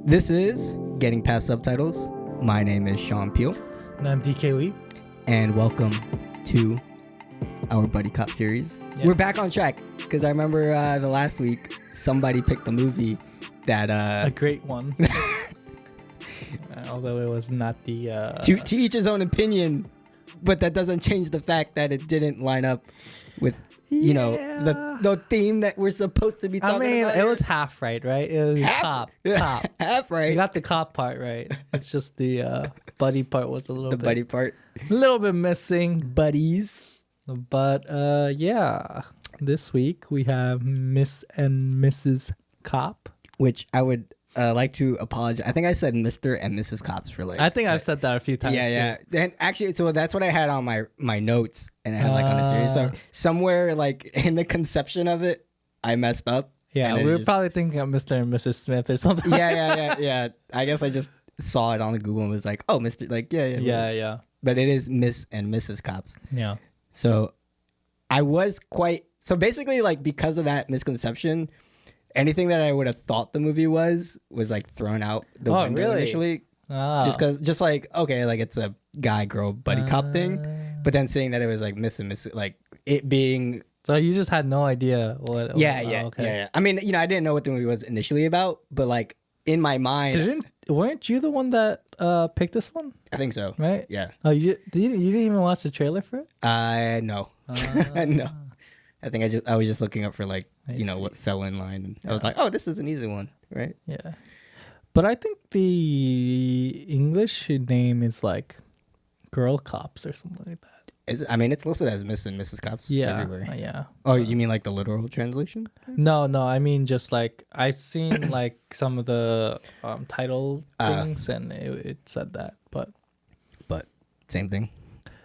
This is Getting Past Subtitles. My name is Sean Peel. And I'm DK Lee. And welcome to our Buddy Cop series. Yes. We're back on track because I remember the last week somebody picked a movie that... a great one. Although it was not the... To each his own opinion, but that doesn't change the fact that it didn't line up with... You know, the theme that we're supposed to be talking about. I mean, it was half right? It was cop. Half right. You got the cop part right. It's just the buddy part was a little bit missing. Buddies. But yeah, this week we have Miss and Mrs. Cop. Which I would like to apologize. I think I said Mr. and Mrs. Cops for like... I think I've said that a few times too. And actually, so that's what I had on my notes. And I had like on the series. So somewhere like in the conception of it, I messed up. Yeah, we were probably thinking of Mr. and Mrs. Smith or something. Yeah. I guess I just saw it on Google and was like, oh, Mr. Like, yeah. But it is Miss and Mrs. Cops. Yeah. So I was quite... So basically, like, because of that misconception, anything that I would have thought the movie was like thrown out the window initially. Just like, okay, like it's a guy-girl buddy cop thing. But then saying that it was like Miss, like it being... So you just had no idea what... Yeah. I mean, I didn't know what the movie was initially about, but like in my mind... Weren't you the one that picked this one? I think so. Right? Yeah. Oh, you didn't even watch the trailer for it? No. No. I think I was just looking up for like, what fell in line. And I was like, oh, this is an easy one, right? Yeah. But I think the English name is like Girl Cops or something like that. It's listed as Miss and Mrs. Cops everywhere. Yeah. Oh, you mean like the literal translation? No. I mean just like I've seen like some of the title things and it said that, but same thing.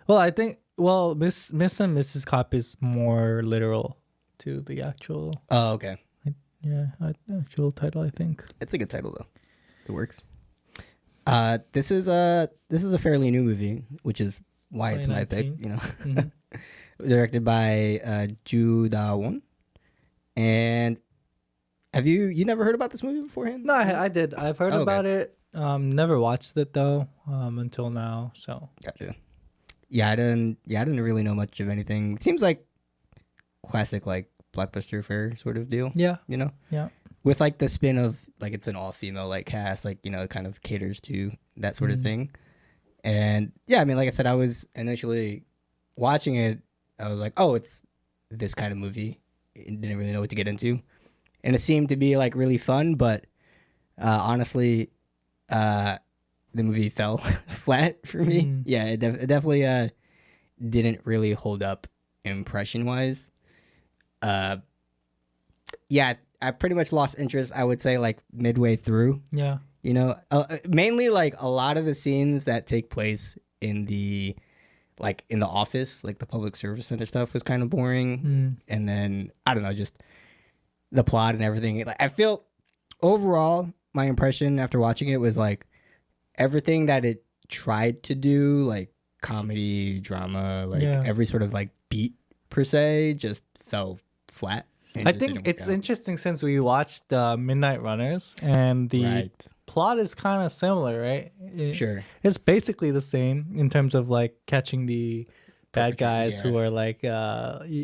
Well, I think Miss and Mrs. Cop is more literal to the actual. Oh, okay. Actual title, I think. It's a good title though. It works. This is a fairly new movie, which is why it's my pick. Mm-hmm. Directed by Jung Da-won. And have you never heard about this movie beforehand? No, I did. I've heard about it. Never watched it though. Until now. So. Gotcha. Yeah, I didn't really know much of anything. It seems like classic like blockbuster fare sort of deal. Yeah. Yeah. With like the spin of like it's an all-female like cast, like it kind of caters to that sort of thing. And yeah, I mean, like I said, I was initially watching it, I was like, oh, it's this kind of movie. I didn't really know what to get into. And it seemed to be like really fun, but honestly, the movie fell flat for me. Yeah, it definitely didn't really hold up impression-wise. Yeah, I pretty much lost interest, I would say, like midway through. Yeah. Mainly like a lot of the scenes that take place in the office, like the public service center stuff was kind of boring. And then, I don't know, just the plot and everything. Like, I feel overall, my impression after watching it was like everything that it tried to do, like comedy, drama, like every sort of like beat per se, just fell flat. I think it's interesting since we watched Midnight Runners and the plot is kind of similar, right? Sure. It's basically the same in terms of like catching the bad guys who are like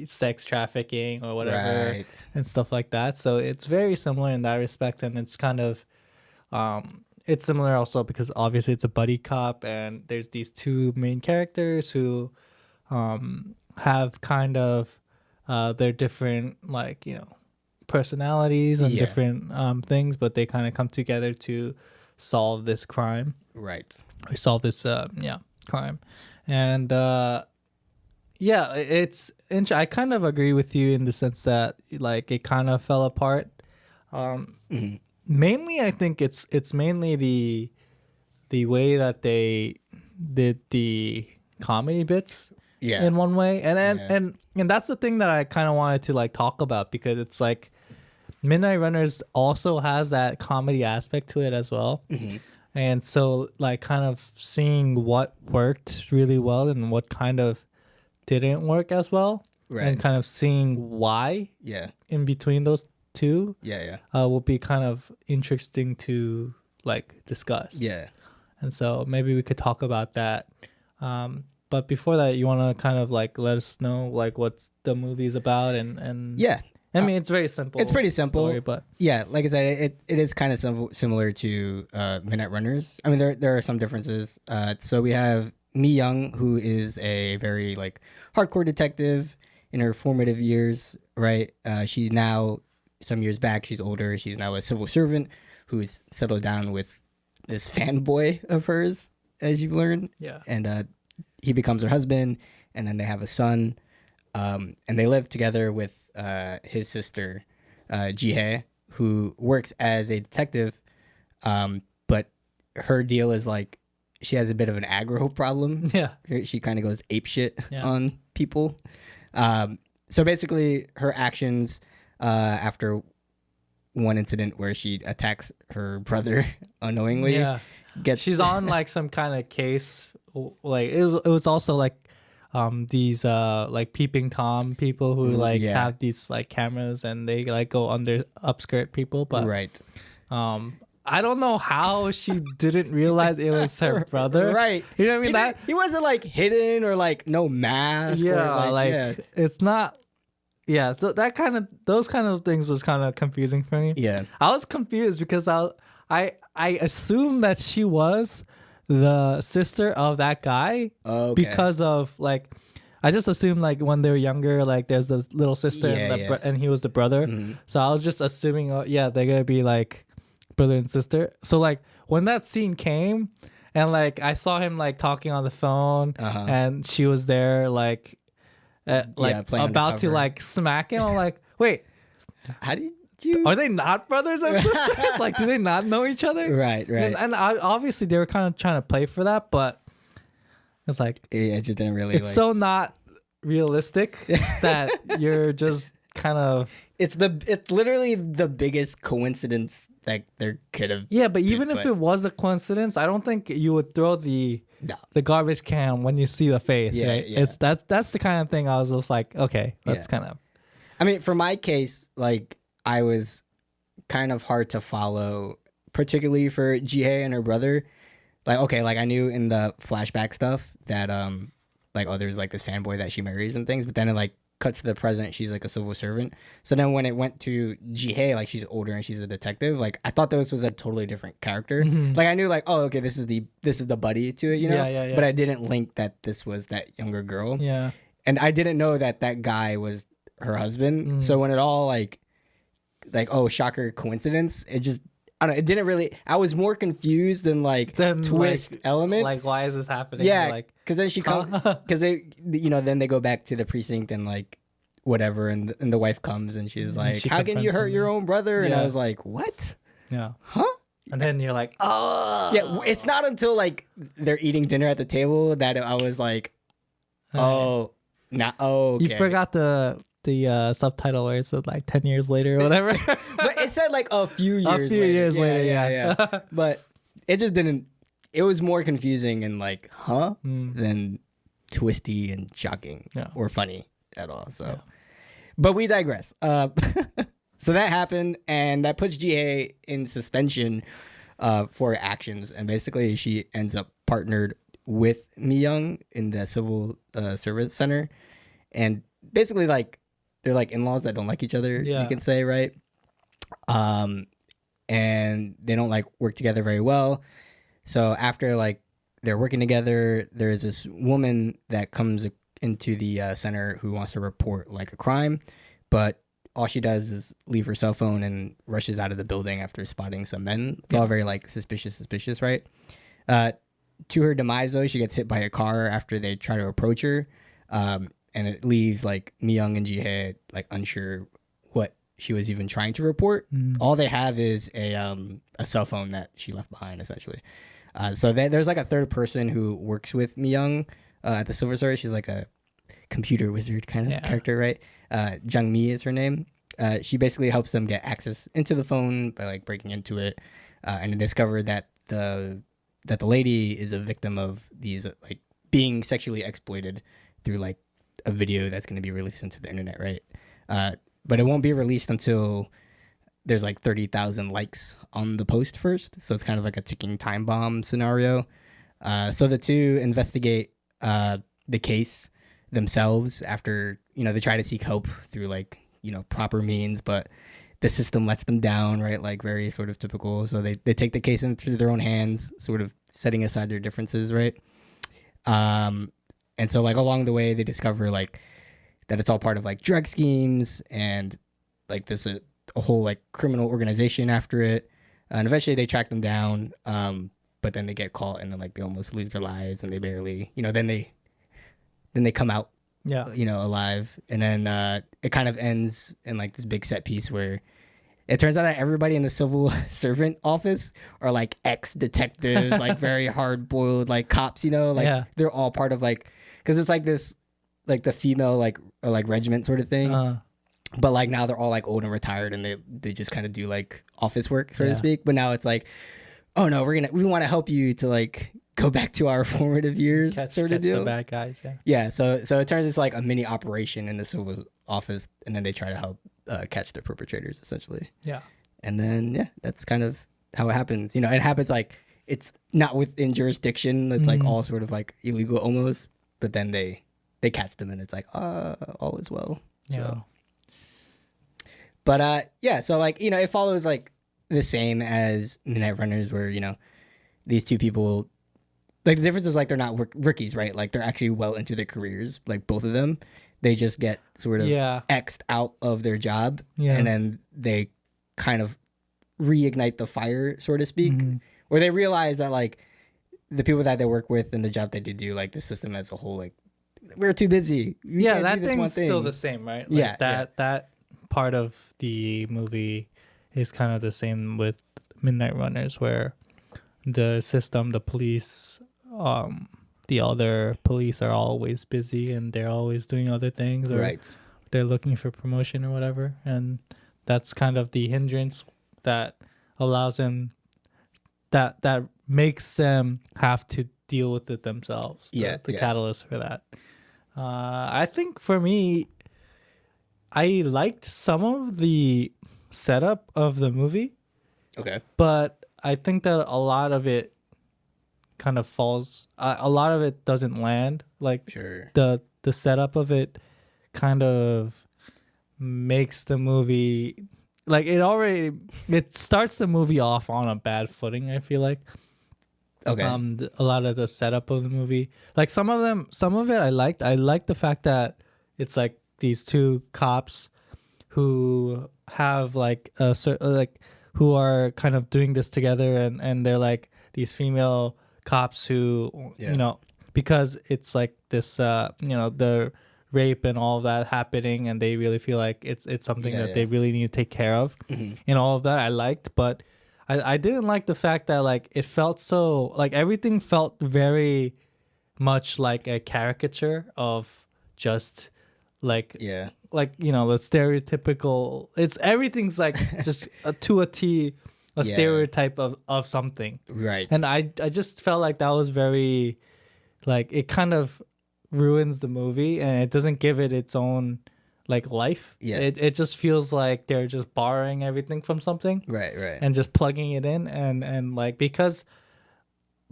sex trafficking or whatever and stuff like that. So it's very similar in that respect, and it's kind of it's similar also because obviously it's a buddy cop and there's these two main characters who have kind of their different like personalities and different things, but they kind of come together to solve this crime, right? Or solve this crime. And it's I kind of agree with you in the sense that like it kind of fell apart. Mainly I think it's mainly the way that they did the comedy bits in one way, and that's the thing that I kind of wanted to like talk about, because it's like Midnight Runners also has that comedy aspect to it as well. And so like kind of seeing what worked really well and what kind of didn't work as well, and kind of seeing why in between those two will be kind of interesting to like discuss. Yeah. And so maybe we could talk about that. But before that, you want to kind of like let us know like what's the movie's about and Yeah. I mean, it's very simple. It's pretty simple, story, but yeah, like I said, it is kind of similar to Midnight Runners. I mean, there are some differences. So we have Mi Young, who is a very like hardcore detective in her formative years, right? She's now, some years back, she's older. She's now a civil servant who's settled down with this fanboy of hers, as you've learned. Yeah. And he becomes her husband, and then they have a son, and they live together with his sister, Ji-hae, who works as a detective, but her deal is like she has a bit of an aggro problem. Yeah. She kind of goes apeshit on people. So basically, her actions after one incident where she attacks her brother unknowingly. Yeah. She's on like some kind of case. Like it was also like these like peeping Tom people who like have these like cameras and they like go under upskirt people, but right. I don't know how she didn't realize it was her brother. Right. You know what I mean? He wasn't like hidden or like no mask. Yeah, or, it's not. Yeah, those kind of things was kind of confusing for me. Yeah, I was confused because I assumed that she was the sister of that guy because of like I just assumed like when they were younger, like there's the little sister and he was the brother. Mm-hmm. So I was just assuming, they're gonna be like brother and sister. So like when that scene came and like I saw him like talking on the phone and she was there like about to like smack him, I'm like, wait, how did you? Are they not brothers and sisters? Like, do they not know each other? Right. And obviously they were kind of trying to play for that, but it's like it just didn't really. It's so not realistic that you're just kind of. It's literally the biggest coincidence that there could have. Yeah, but even if it was a coincidence, I don't think you would throw the garbage can when you see the face. Yeah, right? Yeah. That's the kind of thing I was just like, okay, that's kind of. I mean, for my case, like I was kind of hard to follow, particularly for Ji-hae and her brother. Like, okay, like I knew in the flashback stuff that there's like this fanboy that she marries and things, but then it like cuts to the present, she's like a civil servant. So then when it went to Ji-hae, like she's older and she's a detective, like I thought this was a totally different character. Mm-hmm. Like I knew like, oh, okay, this is the buddy to it, you know? Yeah. But I didn't link that this was that younger girl. Yeah. And I didn't know that guy was her husband. Mm-hmm. So when it all like oh, shocker coincidence, it just I don't know, it didn't really. I was more confused than twist element. Like, why is this happening? Yeah, because then she comes, because they, then they go back to the precinct and like whatever, and the wife comes and she's like, "How can you hurt your own brother?" And I was like, "What? Yeah, huh?" And then you're like, "Oh, yeah." It's not until like they're eating dinner at the table that I was like, "Oh, not okay." You forgot the subtitle where it said like 10 years later or whatever. But it said like a few years later. Yeah. But it just didn't. It was more confusing and like, than twisty and shocking or funny at all. So, but we digress. So that happened, and that puts Ji-hae in suspension for her actions, and basically she ends up partnered with Mi Young in the civil service center, and basically like. They're like in-laws that don't like each other, you can say, right? And they don't like work together very well. So after like they're working together, there's this woman that comes into the center who wants to report like a crime, but all she does is leave her cell phone and rushes out of the building after spotting some men. It's all very like suspicious, right? To her demise though, she gets hit by a car after they try to approach her. And it leaves like Mi Young and Ji-hae like unsure what she was even trying to report. All they have is a cell phone that she left behind, essentially. So there's like a third person who works with Mi Young at the Silver Star. She's like a computer wizard kind of character, right? Jung Mi is her name. She basically helps them get access into the phone by like breaking into it, and they discover that the lady is a victim of these like being sexually exploited through like a video that's going to be released into the internet, right? But it won't be released until there's like 30,000 likes on the post first. So it's kind of like a ticking time bomb scenario. So the two investigate the case themselves after, they try to seek help through like, proper means, but the system lets them down, right? Like very sort of typical. So they take the case into their own hands, sort of setting aside their differences, right? And so like along the way, they discover like that it's all part of like drug schemes and like this a whole like criminal organization after it. And eventually they track them down, but then they get caught and then like they almost lose their lives and they barely, then they come out, alive. And then it kind of ends in like this big set piece where it turns out that everybody in the civil servant office are like ex-detectives, like very hard-boiled like cops, they're all part of like, because it's like this, like the female like regiment sort of thing. But like now they're all like old and retired and they just kind of do like office work, so to speak. But now it's like, oh no, we want to help you to like go back to our formative years, sort of deal. The bad guys, yeah. So it turns it's like a mini operation in the civil office, and then they try to help catch the perpetrators essentially. Yeah. And then that's kind of how it happens. It happens like it's not within jurisdiction. It's like all sort of like illegal almost, but then they catch them and it's like all is well. Yeah. So. But so like it follows like the same as Midnight Runners, where these two people, like the difference is like they're not rookies, right? Like they're actually well into their careers, like both of them. They just get sort of X'd out of their job, and then they kind of reignite the fire, so to speak, or they realize that like the people that they work with and the job that they do, like the system as a whole, like we're too busy. That thing's still the same, right? Like that part of the movie is kind of the same with Midnight Runners, where the system, the police, the other police are always busy and they're always doing other things, or they're looking for promotion or whatever, and that's kind of the hindrance that allows them, that makes them have to deal with it themselves. The catalyst for that. I think for me, I liked some of the setup of the movie. Okay. But I think that a lot of it kind of falls. A lot of it doesn't land. Like the setup of it kind of makes the movie like it starts the movie off on a bad footing, I feel like. Okay. A lot of the setup of the movie, like some of it I liked. I liked the fact that it's like these two cops who have like a certain, like who are kind of doing this together, and they're like these female cops who because it's like this the rape and all of that happening, and they really feel like it's something that they really need to take care of, and all of that I liked. But I didn't like the fact that like it felt so like everything felt very much like a caricature of just like the stereotypical, everything's like just to a T stereotype of something, right? And I just felt like that was very like it kind of ruins the movie and it doesn't give it its own like life. It just feels like they're just borrowing everything from something, right, and just plugging it in, and like because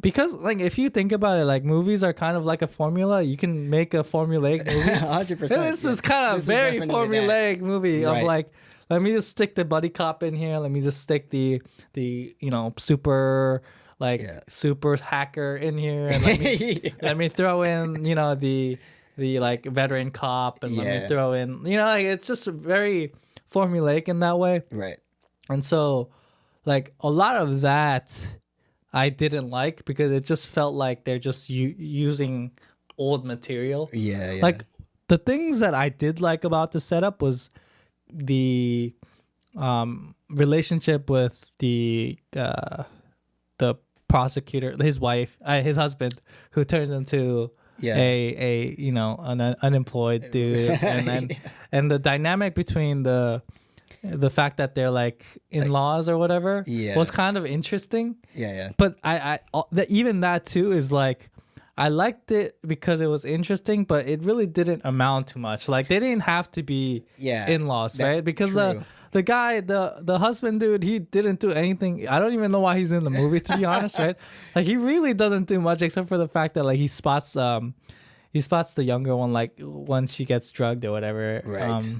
like if you think about it, like movies are kind of like a formula. You can make a formulaic movie. 100%. This is kind of very formulaic movie of like, let me just stick the buddy cop in here. Let me just stick the super super hacker in here, and let me throw in the like veteran cop, and let me throw in like it's just very formulaic in that way, right? And so like a lot of that I didn't like because it just felt like they're just using old material. Yeah. Like the things that I did like about the setup was the relationship with the prosecutor, his wife, his husband, who turns into an unemployed dude, and then and the dynamic between the fact that they're like in-laws or whatever was kind of interesting. But even that too is like, I liked it because it was interesting, but it really didn't amount to much. Like they didn't have to be in-laws, right? Because the guy, the husband dude, he didn't do anything. I don't even know why he's in the movie, to be honest, right? Like he really doesn't do much except for the fact that like he spots the younger one like when she gets drugged or whatever. Right.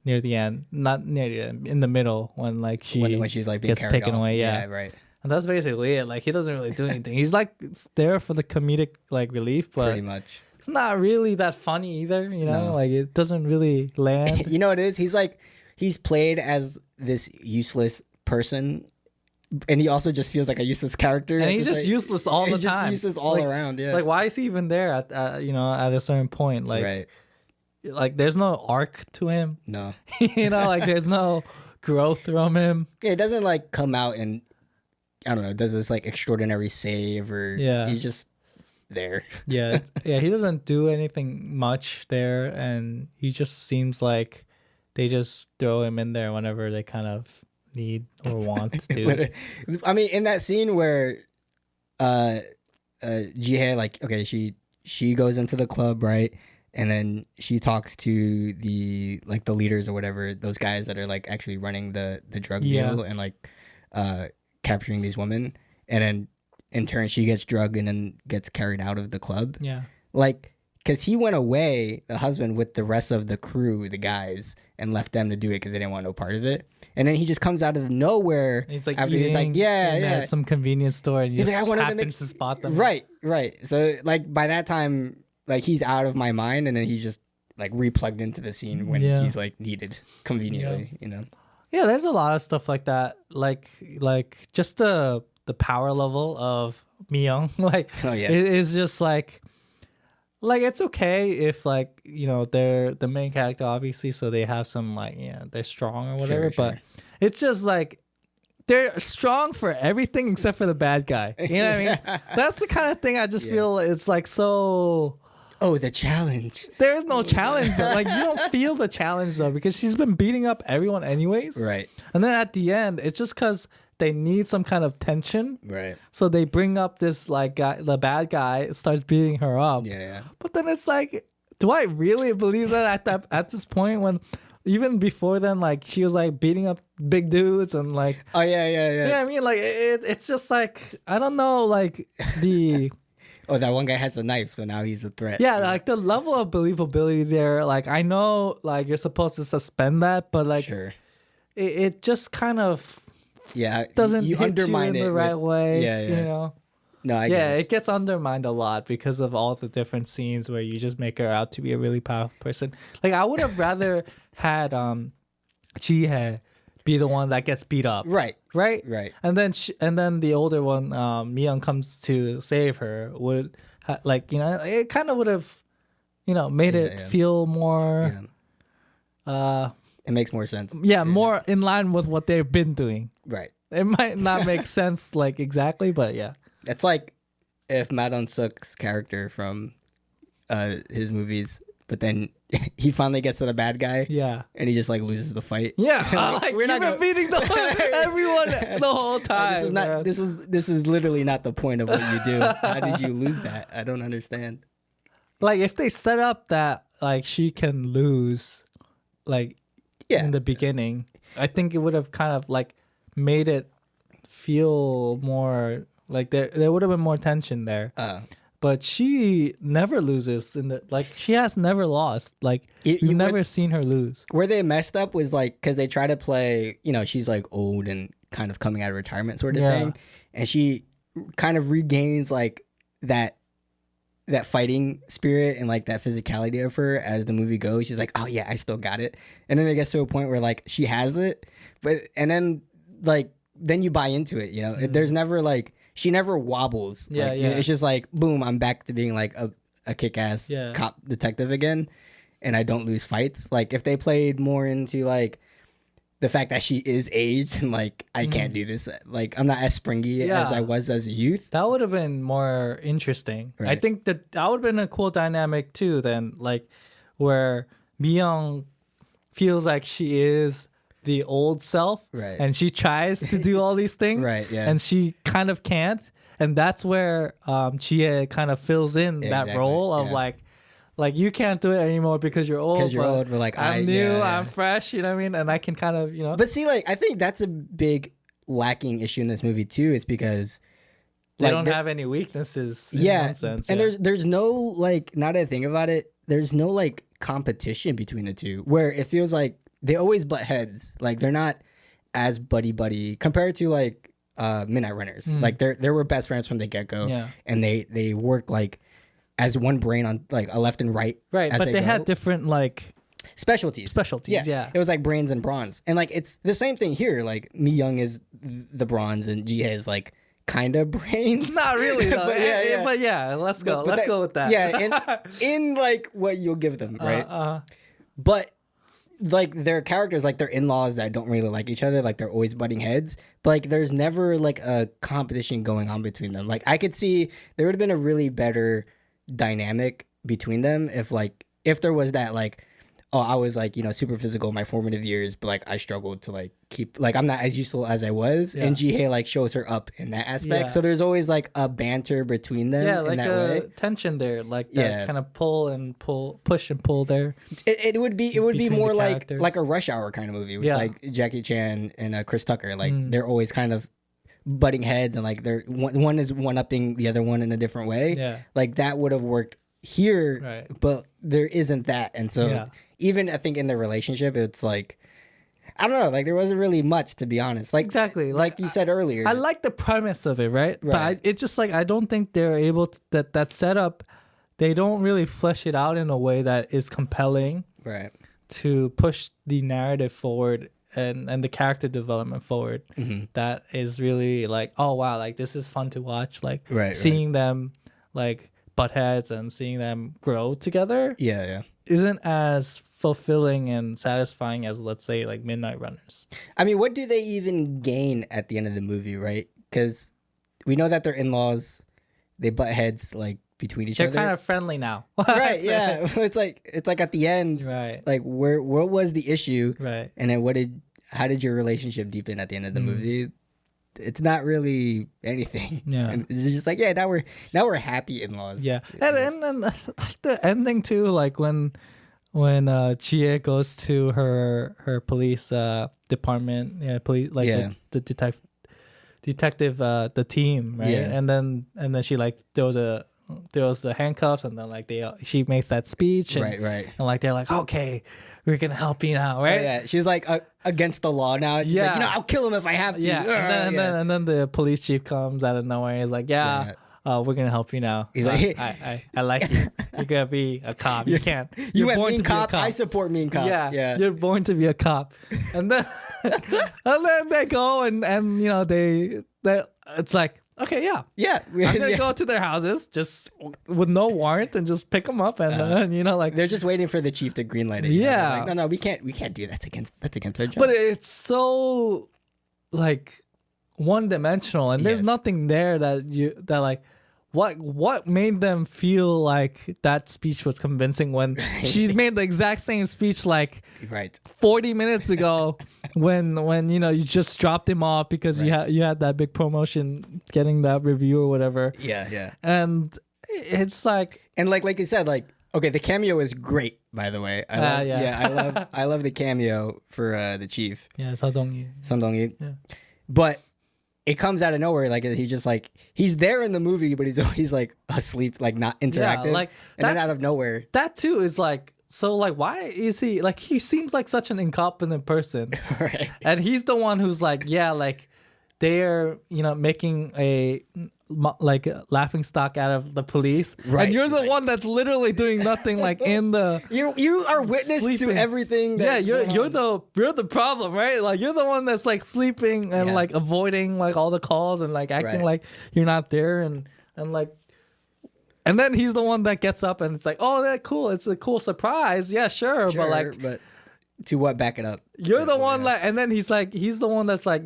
Near the end, not near the end, in the middle when like when she's like being gets taken off. away. Yeah, right. And that's basically it. Like he doesn't really do anything. He's like there for the comedic like relief, but Pretty much. it's not really that funny either. You know, like it doesn't really land. You know what it is? He's played as this useless person, and he also just feels like a useless character. And he's just useless all the time. He's useless all around. Yeah. Like why is he even there at at a certain point? Like, right. Like there's no arc to him. No. Like there's no growth from him. Yeah, it doesn't like come out and I don't know, does this like extraordinary save or he's just there. Yeah, he doesn't do anything much there, and he just seems like they just throw him in there whenever they kind of need or want to. I mean, in that scene where Ji-hae, like, okay, she goes into the club, right? And then she talks to the leaders or whatever, those guys that are like actually running the drug deal and like capturing these women, and then in turn she gets drugged and then gets carried out of the club. Yeah, like because he went away, the husband, with the rest of the crew, the guys, and left them to do it because they didn't want no part of it. And then he just comes out of nowhere. He's like after eating he's like, yeah, some convenience store, and he's just like, I wanted happens to spot them. Right. So like by that time, like he's out of my mind, and then he's just like replugged into the scene when he's like needed conveniently, Yeah, there's a lot of stuff like that. Like just the power level of Mi-young, like is just like it's okay if like they're the main character obviously, so they have some like they're strong or whatever, but it's just like they're strong for everything except for the bad guy. You know what I mean? That's the kind of thing I just feel it's like so. Oh, the challenge. There's no challenge though. Like you don't feel the challenge though because she's been beating up everyone anyways. Right. And then at the end, it's just because they need some kind of tension. Right. So they bring up this like guy, the bad guy starts beating her up. Yeah. But then it's like, do I really believe that at this point when even before then, like she was like beating up big dudes and like. Oh yeah. Yeah, I mean, like it's just like I don't know, like the. Oh, that one guy has a knife, so now he's a threat. Yeah, like the level of believability there. Like I know, like you're supposed to suspend that, but like it just kind of doesn't you hit undermine you in the right way. Yeah. No, I get it. It gets undermined a lot because of all the different scenes where you just make her out to be a really powerful person. Like I would have rather had Ji-hae be the one that gets beat up. Right. And then the older one, Mi-young, comes to save her. Would it kind of would have, made it feel more. It makes more sense. Yeah, more in line with what they've been doing. Right. It might not make sense like exactly, but yeah. It's like if Ma Dong-seok's character from his movies, but then he finally gets to the bad guy. Yeah. And he just like loses the fight. Yeah. We're not been beating everyone the whole time. This is literally not the point of what you do. How did you lose that? I don't understand. Like if they set up that like she can lose like in the beginning, I think it would have kind of like made it feel more like there would have been more tension there. But she never loses she has never lost. Like you've never seen her lose. Where they messed up was like because they try to play, she's like old and kind of coming out of retirement sort of thing, and she kind of regains like that fighting spirit and like that physicality of her as the movie goes. She's like, oh yeah, I still got it, and then it gets to a point where like she has it, and then you buy into it. There's never like. She never wobbles. It's just like, boom, I'm back to being like a kick-ass cop detective again, and I don't lose fights. Like, if they played more into, like, the fact that she is aged and, like, I can't do this. Like, I'm not as springy as I was as a youth. That would have been more interesting. Right. I think that would have been a cool dynamic, too, then, like, where Mi-young feels like she is the old self, and she tries to do all these things, and she kind of can't, and that's where Ji-hae kind of fills in that role of like like you can't do it anymore because you're old. Because you're old, but like I'm new, I'm fresh. You know what I mean? And I can kind of, you know. But see, like I think that's a big lacking issue in this movie too. It's because they don't have any weaknesses. In one sense, and there's no like. Now that I think about it, there's no like competition between the two where it feels like they always butt heads. Like they're not as buddy compared to like Midnight Runners. Like they were best friends from the get go, and they work like as one brain on like a left and right. Right, but they had different like specialties. Yeah. It was like brains and bronze, and like it's the same thing here. Like Mi Young is the bronze, and Ji-hye is like kind of brains. Not really though. but let's go. Let's go with that. Yeah, in like what you'll give them, right? But like their characters, like their in-laws that don't really like each other, like they're always butting heads, but like there's never like a competition going on between them. Like I could see there would have been a really better dynamic between them if there was that like, oh, I was like, you know, super physical in my formative years, but like I struggled to like keep, like I'm not as useful as I was, and Ji-hye like shows her up in that aspect. So there's always like a banter between them. Yeah, like in that way. Tension there, like that kind of push and pull there. It would be more like a Rush Hour kind of movie with like Jackie Chan and Chris Tucker. Like they're always kind of butting heads, and like they're one is one upping the other one in a different way. Yeah, like that would have worked here, but there isn't that, and so even I think in the relationship, it's like I don't know, like there wasn't really much, to be honest. Like exactly, like you said earlier. I like the premise of it, right? But it's just like I don't think they're able to, that setup. They don't really flesh it out in a way that is compelling, right? To push the narrative forward and the character development forward. That is really like, oh wow, like this is fun to watch. Like seeing them like butt heads and seeing them grow together. Yeah. Isn't as fulfilling and satisfying as, let's say, like Midnight Runners. I mean, what do they even gain at the end of the movie, right? Because we know that they're in-laws, they butt heads like between each other. They're kind of friendly now, right? Yeah, it's like at the end, right? Like what was the issue, right? And then how did your relationship deepen at the end of the movie? It's not really anything. Yeah, and it's just like now we're happy in-laws. Yeah, and like the ending too, like when Chie goes to her police department, police the detective the team, right? And then she like throws the handcuffs, and then like she makes that speech, and, right, and like they're like, okay, we're gonna help you now, right? Yeah, she's like against the law now. She's like, I'll kill him if I have to. Yeah, and then the police chief comes out of nowhere. He's like, we're gonna help you now. He's like, I like you. You're gonna be a cop. You can't. You went mean cop. I support mean cop. Yeah. You're born to be a cop. And then they go and you know they it's like, okay, I'm gonna go to their houses just with no warrant and just pick them up, and you know, like they're just waiting for the chief to greenlight it. Yeah, like, no, we can't do that. That's against our job. But it's so like one dimensional, and there's nothing there that like. What made them feel like that speech was convincing when she made the exact same speech like 40 minutes ago when you know you just dropped him off because you had that big promotion getting that review or whatever. Yeah. And it's like, and like you said, like, okay, the cameo is great, by the way. I love the cameo for the chief. Yeah, Sung Dong-yi. Yeah. But it comes out of nowhere, like he's just like he's there in the movie, but he's always like asleep, like not interactive. Like and then out of nowhere, that too is like, so like why is he like, he seems like such an incompetent person, right? And he's the one who's like, like they're, you know, making a like a laughing stock out of the police, and you're the one that's literally doing nothing, like in the you are witness sleeping. To everything that you're the problem, right? Like you're the one that's like sleeping and like avoiding like all the calls and like acting like you're not there, and like, and then he's the one that gets up and it's like, oh, that's cool, it's a cool surprise, sure, but to what, back it up, you're the one like, and then he's the one that's like,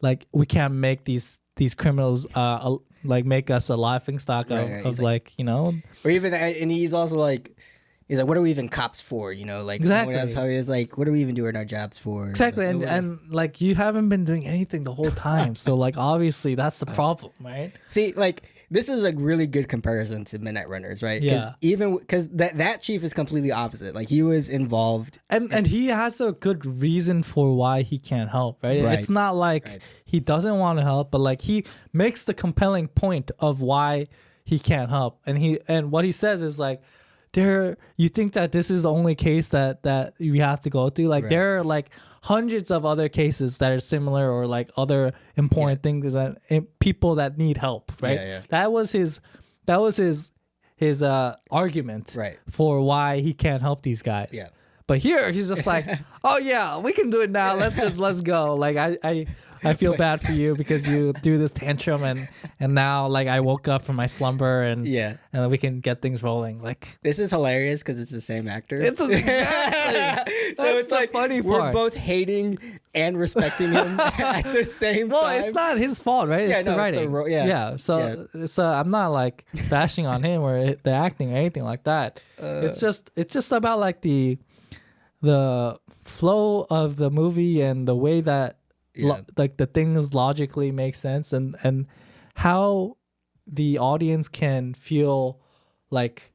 like we can't make these criminals like make us a laughing stock of like, you know, or even, and he's also like, he's like, what are we even cops for, you know, like exactly. That's how he is, like, what are we even doing our jobs for, exactly, like, and like you haven't been doing anything the whole time, so like obviously that's the problem, right? See, like this is a really good comparison to Midnight Runners, right? Yeah. Even because that chief is completely opposite. Like he was involved, and he has a good reason for why he can't help, right? It's not like he doesn't want to help, but like he makes the compelling point of why he can't help, and what he says is like, you think that this is the only case that you have to go through, like there are like hundreds of other cases that are similar, or like other important things that people that need help, right? That was his argument for why he can't help these guys. But here he's just like, oh yeah, we can do it now, let's go. Like I feel bad for you because you threw this tantrum, and now like I woke up from my slumber, and we can get things rolling. Like, this is hilarious because it's the same actor. It's exactly. So it's like funny we're both hating and respecting him at the same time. Well, it's not his fault, right? It's the writing. So I'm not like bashing on him or the acting or anything like that. It's just about like the flow of the movie and the way that like the things logically make sense, and how the audience can feel like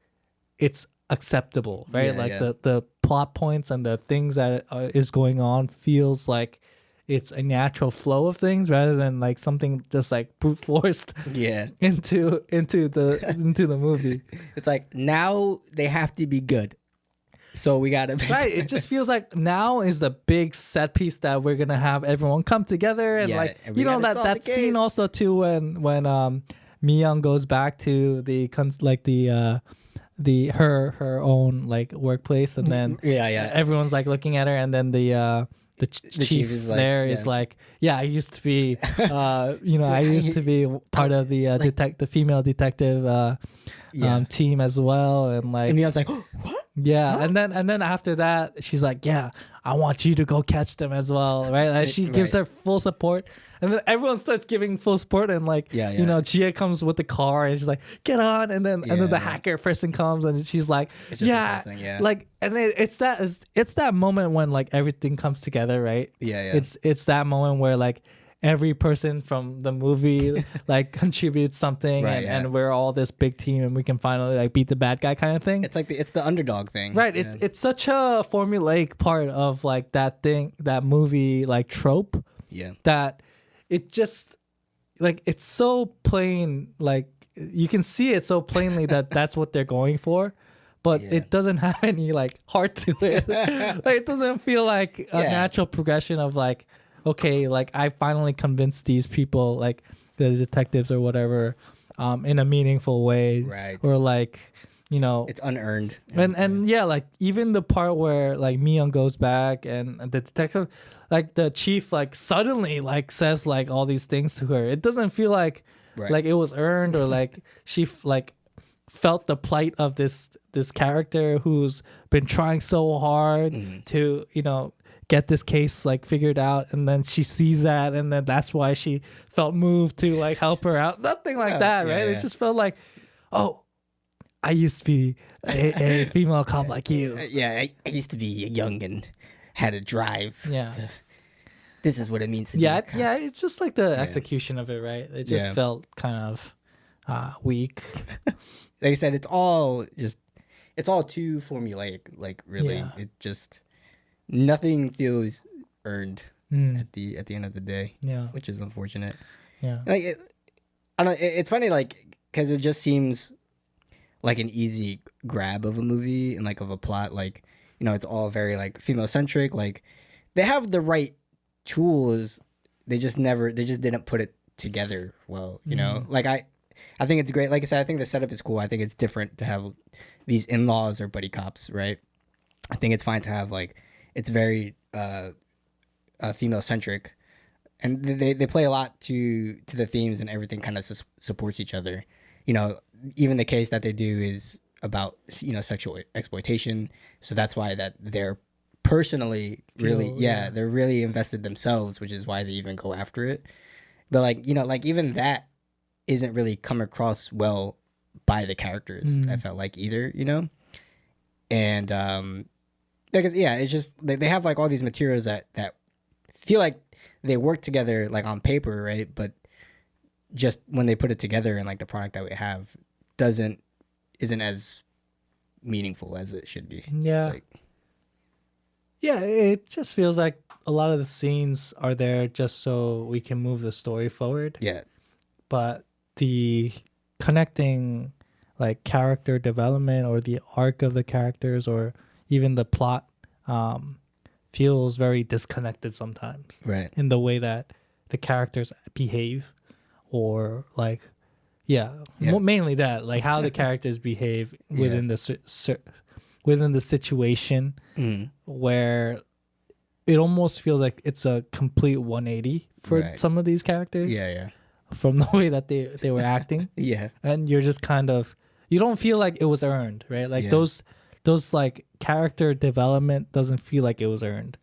it's acceptable, right? The plot points and the things that is going on feels like it's a natural flow of things rather than like something just like brute forced into the movie. It's like now they have to be good. So we gotta right. It just feels like now is the big set piece that we're gonna have everyone come together, and like and that scene also too when Mi Young goes back to her own like workplace, and then everyone's like looking at her, and then the chief is like, I used to be I used to be part of the female detective team as well, and like, and I was like, oh, what? Yeah, huh? and then after that, she's like, yeah, I want you to go catch them as well, right? Like, she gives her full support, and then everyone starts giving full support, and like, Gia comes with the car, and she's like, get on, and then the hacker person comes, and she's like, like, and it's that moment when like everything comes together, right? It's that moment where like every person from the movie like contributes something, and we're all this big team, and we can finally like beat the bad guy kind of thing. It's like it's the underdog thing, right? It's such a formulaic part of like that movie like trope, that it just like, it's so plain, like you can see it so plainly that that's what they're going for, but it doesn't have any like heart to it. Like, it doesn't feel like a natural progression of like, okay, like I finally convinced these people, like the detectives or whatever, in a meaningful way, right? Or like, it's unearned. And like even the part where like Mi Young goes back and the detective, like the chief, like suddenly like says like all these things to her. It doesn't feel like like it was earned, or like she like felt the plight of this character who's been trying so hard to get this case like figured out, and then she sees that, and then that's why she felt moved to like help her out. Nothing like that, right? It just felt like, oh, I used to be a female cop like you. I used to be young and had a drive. This is what it means to be a cop. It's just like the execution of it, right? It just felt kind of weak. Like I said, it's all too formulaic. Like really, it just, nothing feels earned at the end of the day. Which is unfortunate. Like I don't know. It's funny, like, because it just seems like an easy grab of a movie and like of a plot. Like, it's all very like female centric. Like, they have the right tools. They just didn't put it together well. Like I think it's great. Like I said, I think the setup is cool. I think it's different to have these in-laws or buddy cops, right? I think it's fine to have like, it's very female centric, and they play a lot to the themes, and everything kind of supports each other. Even the case that they do is about sexual exploitation, so that's why that they're personally really they're really invested themselves, which is why they even go after it. But like like even that isn't really come across well by the characters. I felt like either, and because it's just they have like all these materials that feel like they work together like on paper, right? But just when they put it together and like the product that we have isn't as meaningful as it should be. Yeah. Like, yeah, it just feels like a lot of the scenes are there just so we can move the story forward. yeah. But the connecting like character development or the arc of the characters or even the plot feels very disconnected sometimes. Right. In the way that the characters behave or like mainly that, like how the characters behave within within the situation where it almost feels like it's a complete 180 for some of these characters. Yeah. From the way that they were acting. Yeah. And you're just kind of, you don't feel like it was earned, right? Like those like character development doesn't feel like it was earned.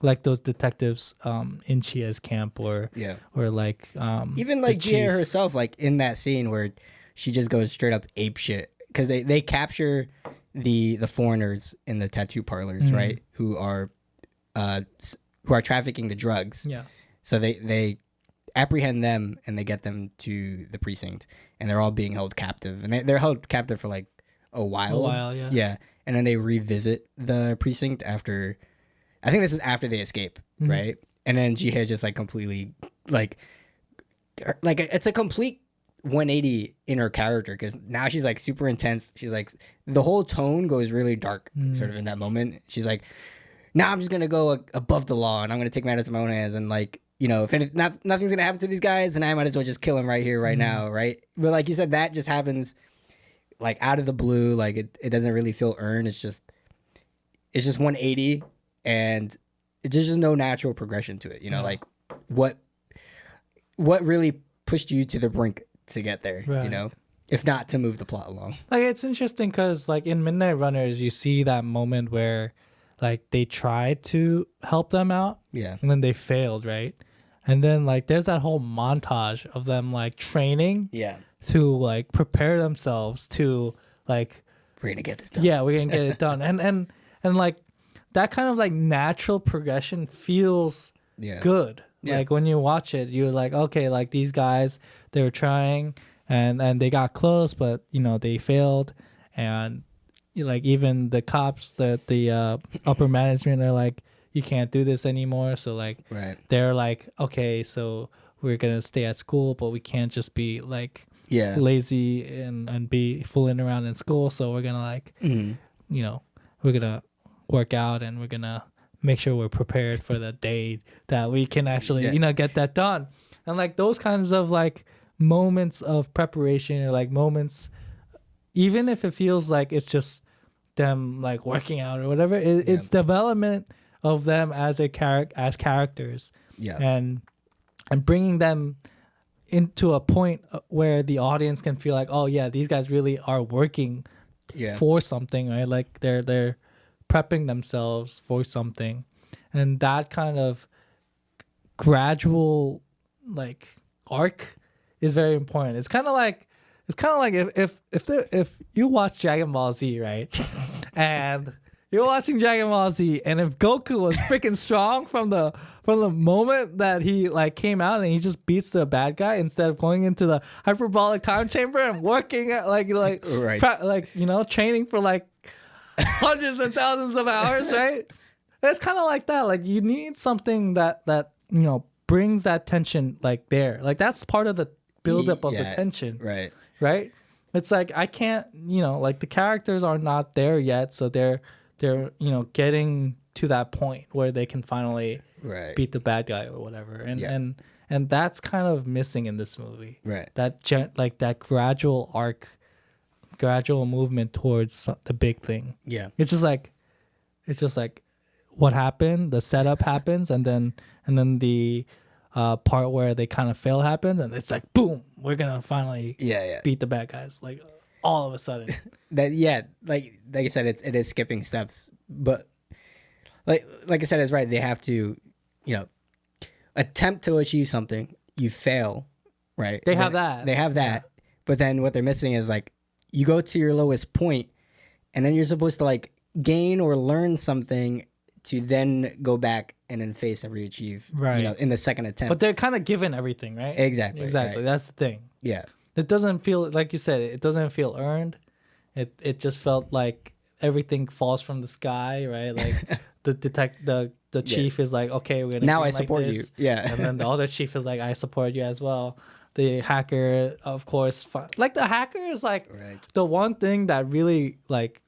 Like those detectives in Chia's camp or like even like Gia herself, like in that scene where she just goes straight up ape shit because they capture the foreigners in the tattoo parlors, right? Who are trafficking the drugs. Yeah. So they apprehend them and they get them to the precinct and they're all being held captive and they're held captive for like a while. Yeah. And then they revisit the precinct after, I think this is after they escape, right? And then Jihye just like completely like it's a complete 180 in her character because now she's like super intense. She's like, the whole tone goes really dark sort of in that moment. She's like, now I'm just gonna go above the law and I'm gonna take matters in my own hands and like, you know, if nothing's gonna happen to these guys, and I might as well just kill them right here, right now, right? But like you said, that just happens like out of the blue. Like it doesn't really feel earned. It's just 180, and there's just no natural progression to it. You know, like what really pushed you to the brink to get there? Right. You know, if not to move the plot along. Like it's interesting because like in Midnight Runners, you see that moment where like they tried to help them out, and then they failed, right? And then like there's that whole montage of them like training to like prepare themselves to like, we're gonna get this done. Yeah, we're gonna get it done. And like that kind of like natural progression feels good. Yeah. Like when you watch it, you're like, okay, like these guys, they were trying and they got close, but you know, they failed. And like even the cops, the upper management are like, you can't do this anymore. So like they're like, okay, so we're gonna stay at school, but we can't just be like lazy and be fooling around in school. So we're gonna like you know, we're gonna work out and we're gonna make sure we're prepared for the day that we can actually you know, get that done. And like those kinds of like moments of preparation or like moments, even if it feels like it's just them like working out or whatever, it's development of them as characters, and bringing them into a point where the audience can feel like, oh yeah, these guys really are working for something, right? Like they're prepping themselves for something, and that kind of gradual like arc is very important. It's kind of like if you watch Dragon Ball Z, right? And you're watching Dragon Ball Z, and if Goku was freaking strong from the moment that he like came out and he just beats the bad guy instead of going into the hyperbolic time chamber and working at like you know, training for like hundreds and thousands of hours, right? It's kind of like that. Like you need something that you know brings that tension like there. Like that's part of the buildup of the tension, right? It's like I can't, you know, like the characters are not there yet, so they're you know getting to that point where they can finally beat the bad guy or whatever, and that's kind of missing in this movie, right? Like that gradual arc, gradual movement towards the big thing. Yeah, it's just like what happened, the setup happens, and then the part where they kind of fail happens, and it's like boom, we're gonna finally beat the bad guys, like all of a sudden. Like I said, it is skipping steps, but like I said, it's right. They have to, you know, attempt to achieve something. You fail, right? They have that, but then what they're missing is like you go to your lowest point, and then you're supposed to like gain or learn something to then go back and then face and re-achieve, right, in the second attempt. But they're kind of given everything, right? Exactly. Right. That's the thing. Yeah. It doesn't feel, like you said, it doesn't feel earned. It just felt like everything falls from the sky, right? Like the chief is like, okay, we're gonna now I like support you. this. Yeah. And then the other chief is like, I support you as well. The hacker, of course, like the hacker is like the one thing that really like,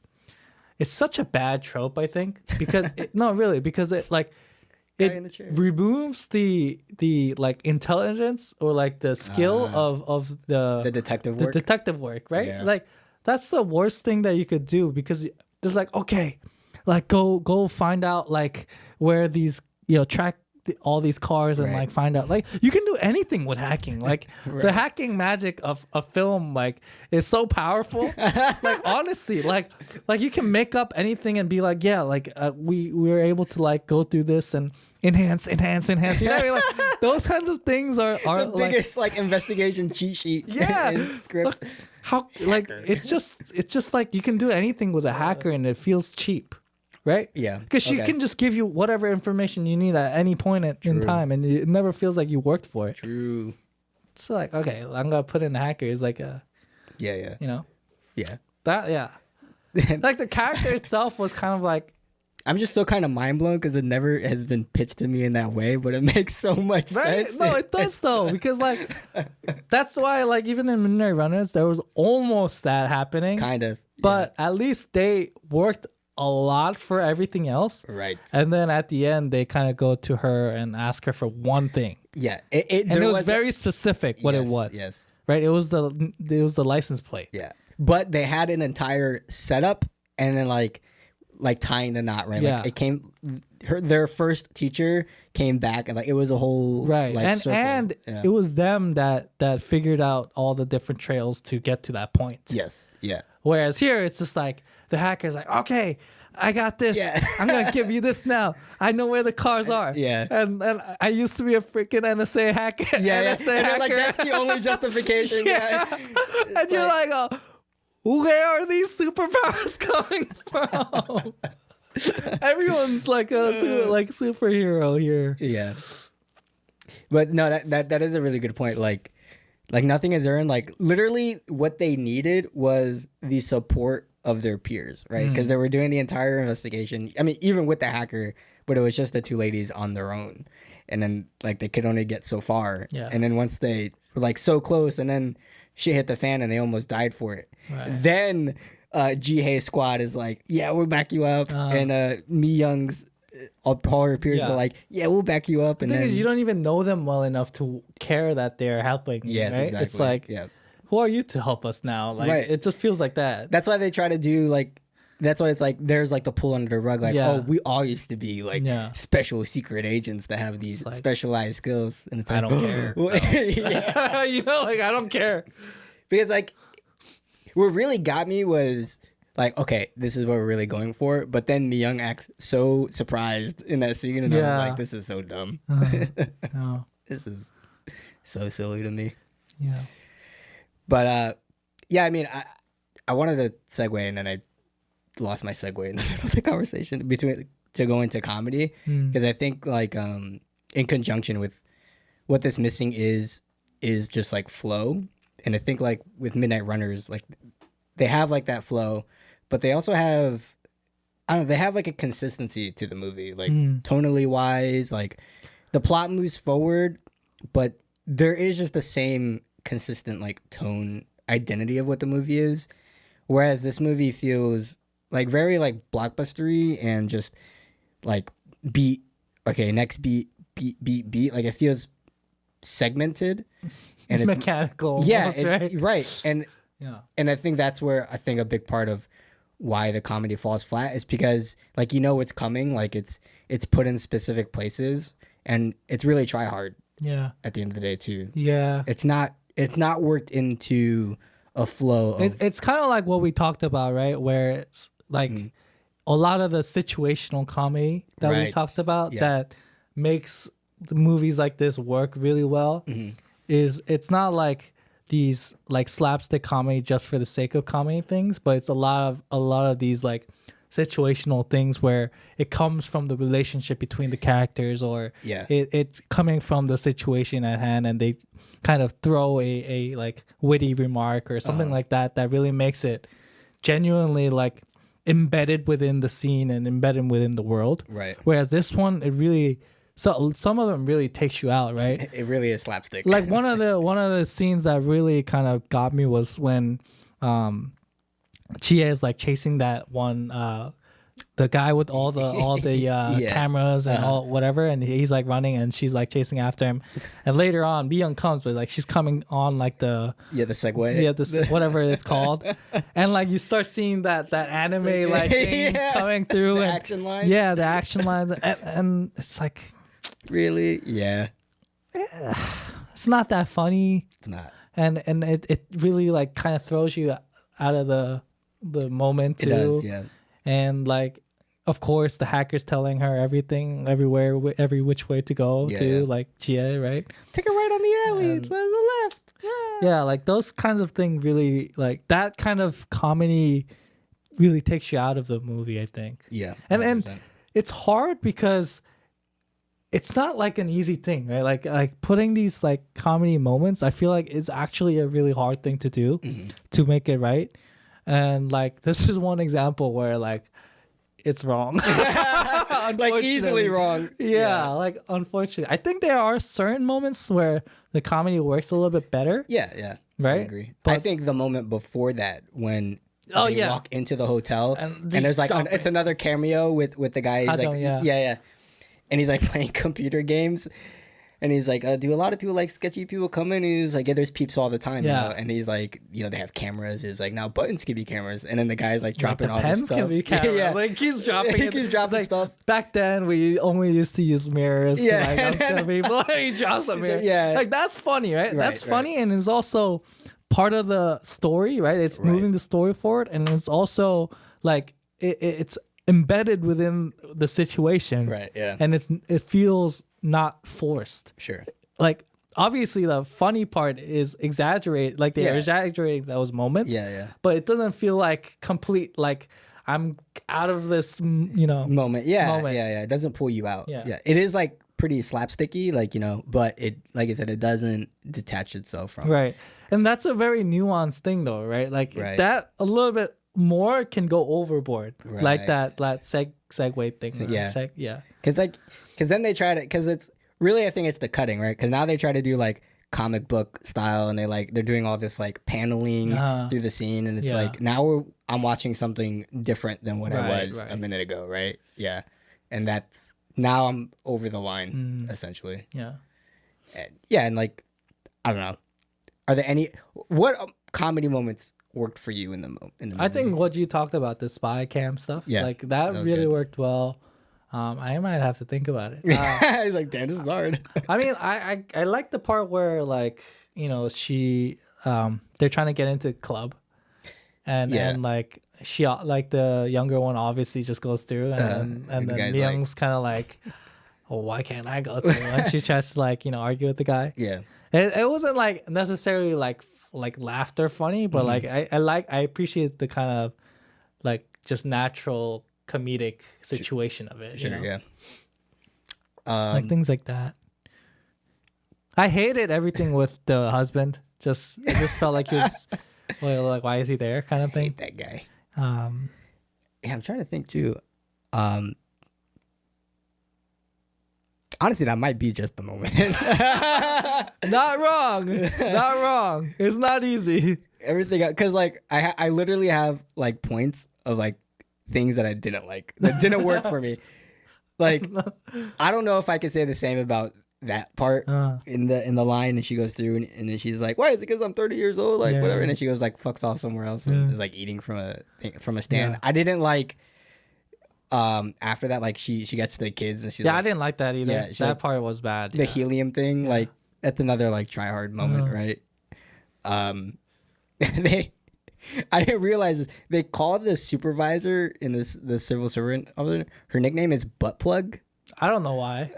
it's such a bad trope, I think, because because it like it removes the like intelligence or like the skill of the detective work, right? Yeah. Like that's the worst thing that you could do, because there's like, okay, like go find out like where these track all these cars and like find out, like you can do anything with hacking, like the hacking magic of a film like is so powerful. Like honestly, like you can make up anything and be like, yeah, like we were able to like go through this and enhance, you know what I mean? Like those kinds of things are the biggest like investigation cheat sheet. In script. Look, how like it's just like you can do anything with a hacker and it feels cheap. Right? Yeah. Because she can just give you whatever information you need at any point in time, and it never feels like you worked for it. True. It's like, okay, I'm gonna put in a hacker. It's like yeah. Yeah. Like the character itself was kind of like. I'm just so kind of mind blown because it never has been pitched to me in that way, but it makes so much sense. No, it does though, because like that's why like even in Midnight Runners there was almost that happening. Kind of. But at least they worked a lot for everything else, right? And then at the end they kind of go to her and ask her for one thing. Yeah, it was very specific what it was. Yes, right. It was the license plate. Yeah, but they had an entire setup and then like tying the knot, right? Yeah. Like it came. Their first teacher came back and like it was a whole like, circle. And it was them that figured out all the different trails to get to that point. Yes. Yeah. Whereas here it's just like the hacker's like, okay, I got this. Yeah. I'm gonna give you this now. I know where the cars are. Yeah. And I used to be a freaking NSA hacker. Yeah. NSA hacker. Like that's the only justification. Yeah. And you're like, oh, where are these superpowers coming from? Everyone's like a superhero here. Yeah. But no, that is a really good point. Like nothing is earned. Like literally what they needed was the support of their peers, right? Because they were doing the entire investigation. I mean, even with the hacker, but it was just the two ladies on their own. And then like they could only get so far. Yeah. And then once they were like so close and then shit hit the fan and they almost died for it. Right. Then Ji-hae's squad is like, yeah, we'll back you up. And Mi Young's all her peers are like, yeah, we'll back you up. And the thing then is, you don't even know them well enough to care that they're helping. Yes, right? Exactly. It's like, who are you to help us now? Like, it just feels like that. That's why they try to do like. That's why it's like there's like the pull under the rug. Like, oh, we all used to be like special secret agents that have these like, specialized skills, and it's like, I don't care. Like I don't care because like what really got me was. Like, okay, this is what we're really going for. But then Mi Young acts so surprised in that scene. And I was like, this is so dumb. This is so silly to me. Yeah. But, I mean, I wanted to segue and then I lost my segue in the middle of the conversation to go into comedy. Because I think, like, in conjunction with what this missing is just, like, flow. And I think, like, with Midnight Runners, like, they have, like, that flow. But they also have, I don't know, they have like a consistency to the movie, like tonally wise, like the plot moves forward, but there is just the same consistent like tone identity of what the movie is. Whereas this movie feels like very like blockbustery and just like beat, okay, next beat. Like it feels segmented and it's mechanical. Yeah, almost, right. And I think that's where I think a big part of why the comedy falls flat is because like what's coming, like it's put in specific places and it's really try hard. Yeah. At the end of the day too. Yeah. It's not worked into a flow of it's kind of like what we talked about, right? Where it's like a lot of the situational comedy that we talked about that makes the movies like this work really well is it's not like these like slapstick comedy just for the sake of comedy things, but it's a lot of these like situational things where it comes from the relationship between the characters, or it's coming from the situation at hand, and they kind of throw a like witty remark or something like that really makes it genuinely like embedded within the scene and embedded within the world. Right. Whereas this one, it really, so some of them really takes you out, right? It really is slapstick. Like one of the scenes that really kind of got me was when Chia is like chasing that one the guy with all the cameras and all whatever, and he's like running and she's like chasing after him, and later on Byung comes, but like she's coming on like the Segway, whatever it's called, and like you start seeing that anime like thing coming through, the and action lines, the action lines, and it's like really it's not that funny. It's not, and it really like kind of throws you out of the moment too. It does, and like, of course, the hacker's telling her everything, everywhere, every which way to go like Chia, right? Take a right on the alley, to the left. Yeah, like those kinds of things really, like that kind of comedy really takes you out of the movie, I think. Yeah. 100%. And it's hard because it's not like an easy thing, right? Like putting these like comedy moments, I feel like it's actually a really hard thing to do to make it right. And like this is one example where like it's wrong. Like easily wrong. Yeah, like unfortunately. I think there are certain moments where the comedy works a little bit better. Yeah. Right? I agree. But I think the moment before that, when they walk into the hotel and there's like it's another cameo with the guy. He's like, yeah. And he's like playing computer games. And he's like, do a lot of people like sketchy people come in? And he's like, yeah, there's peeps all the time. Yeah. You know? And he's like, they have cameras. He's like, now buttons can be cameras. And then the guy's like dropping all this stuff. Pens can be cameras. Like he's dropping he keeps dropping stuff. Back then, we only used to use mirrors to like upscale people. He drops a mirror. Yeah. Like that's funny, right? That's funny, and it's also part of the story, right? It's moving the story forward, and it's also like it's embedded within the situation. Right, yeah. And it feels not forced. Sure. Like obviously the funny part is exaggerated, like they're exaggerating those moments. Yeah. But it doesn't feel like complete, like I'm out of this, moment. Yeah. It doesn't pull you out. Yeah. It is like pretty slapsticky, like, but it, like I said, it doesn't detach itself from. Right. And that's a very nuanced thing though, right? Like that a little bit more can go overboard. Right. Like that segue thing. Yeah. Because then they try to, because it's really, I think it's the cutting, right? Because now they try to do like comic book style, and they're doing all this like paneling through the scene, and it's like now I'm watching something different than what I was a minute ago, right? Yeah. And that's, now I'm over the line, essentially. Yeah. And like, I don't know. Are there any, what comedy moments worked for you in the movie? I think what you talked about, the spy cam stuff, like that really good. Worked well. I might have to think about it. He's like, damn, this is hard. I mean, I like the part where like, she they're trying to get into the club, and like she, like the younger one obviously just goes through, and then the young's kind of like, oh, why can't I go through? And she tries to like argue with the guy. Yeah. It wasn't like necessarily like laughter funny, but like I appreciate the kind of like just natural comedic situation of it. Sure, yeah. Like things like that. I hated everything with the husband. It just felt like he was like, why is he there, kind of thing. I hate that guy. Yeah, I'm trying to think too. Honestly, that might be just the moment. Not wrong. It's not easy. Everything, because like I literally have like points of like things that I didn't like, that didn't work for me. Like I don't know if I could say the same about that part in the line, and she goes through and then she's like, why is it because I'm 30 years old, like whatever, and then she goes like fucks off somewhere else and is like eating from a stand. I didn't like after that, like she gets to the kids and she's like, I didn't like that either. Yeah, that like, part was bad. The helium thing, like that's another like try hard moment, right? I didn't realize they call the supervisor in the civil servant over there, her nickname is Butt Plug. I don't know why.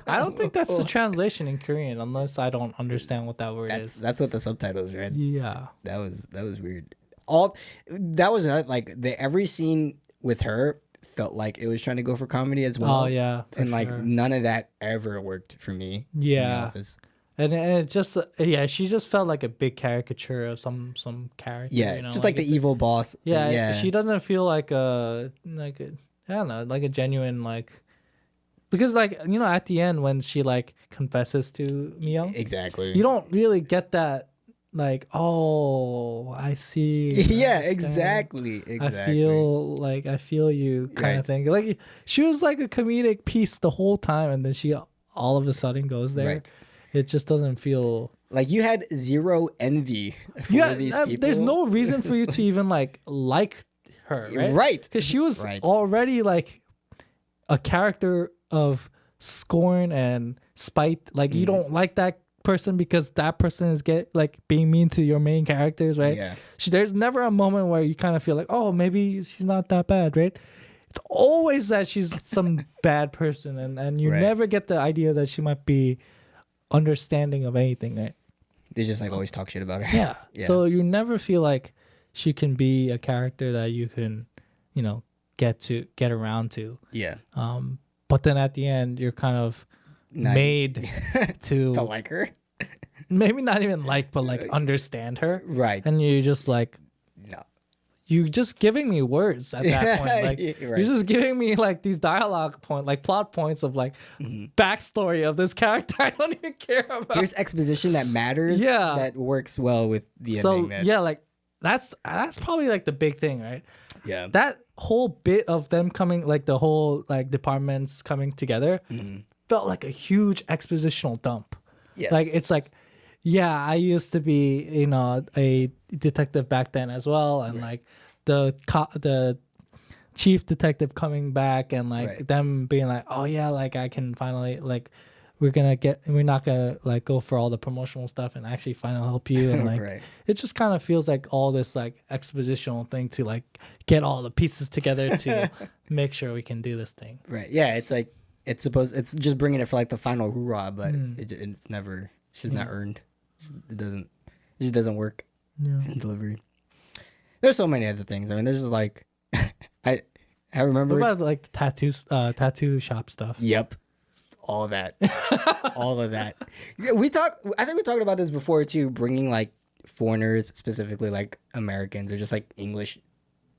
I don't think that's the translation in Korean, unless I don't understand what that word is. That's what the subtitles read. Yeah, that was weird. That was another, like every scene with her felt like it was trying to go for comedy as well. Oh yeah, and like sure. none of that ever worked for me. Yeah. In The Office. And it just she just felt like a big caricature of some character. Yeah, you know? just like the evil boss. Yeah, she doesn't feel like a I don't know, like a genuine like, because like, you know, at the end when she like confesses to Mio, exactly, you don't really get that like, oh, I see. Yeah, I exactly. I feel you kind of thing. Like she was like a comedic piece the whole time, and then she all of a sudden goes there. Right. It just doesn't feel like you had zero envy for these people. There's no reason for you to even like her, right? Right. Because she was already like a character of scorn and spite. Like you don't like that person because that person is being mean to your main characters, right? Yeah. There's never a moment where you kind of feel like, oh, maybe she's not that bad, right? It's always that she's some bad person, and you never get the idea that she might be understanding of anything, right? They just like always talk shit about her. Yeah. So you never feel like she can be a character that you can, you know, get around to. Yeah. But then at the end, you're kind of made to like her. Maybe not even like, but like understand her. Right. And you're just like, no. You're just giving me words at that point. Like you're just giving me like these dialogue plot points of like backstory of this character I don't even care about. Here's exposition that matters. Yeah. That works well with the ending. So yeah, like that's probably like the big thing, right? Yeah. That whole bit of them coming, like the whole like departments coming together, felt like a huge expositional dump. Yes. Like it's like, yeah, I used to be, you know, a detective back then as well, and like the chief detective coming back and like them being like, oh yeah, like I can finally like we're not gonna like go for all the promotional stuff and actually finally help you, and like it just kind of feels like all this like expositional thing to like get all the pieces together to make sure we can do this thing. Right. Yeah. It's like it's just bringing it for like the final hoorah, but it's never. It's just not earned. It just doesn't work in delivery. There's so many other things. I mean, there's just like I remember. What about like the tattoo shop stuff? Yep, all that, all of that. Yeah, I think we talked about this before too. Bringing like foreigners, specifically like Americans or just like English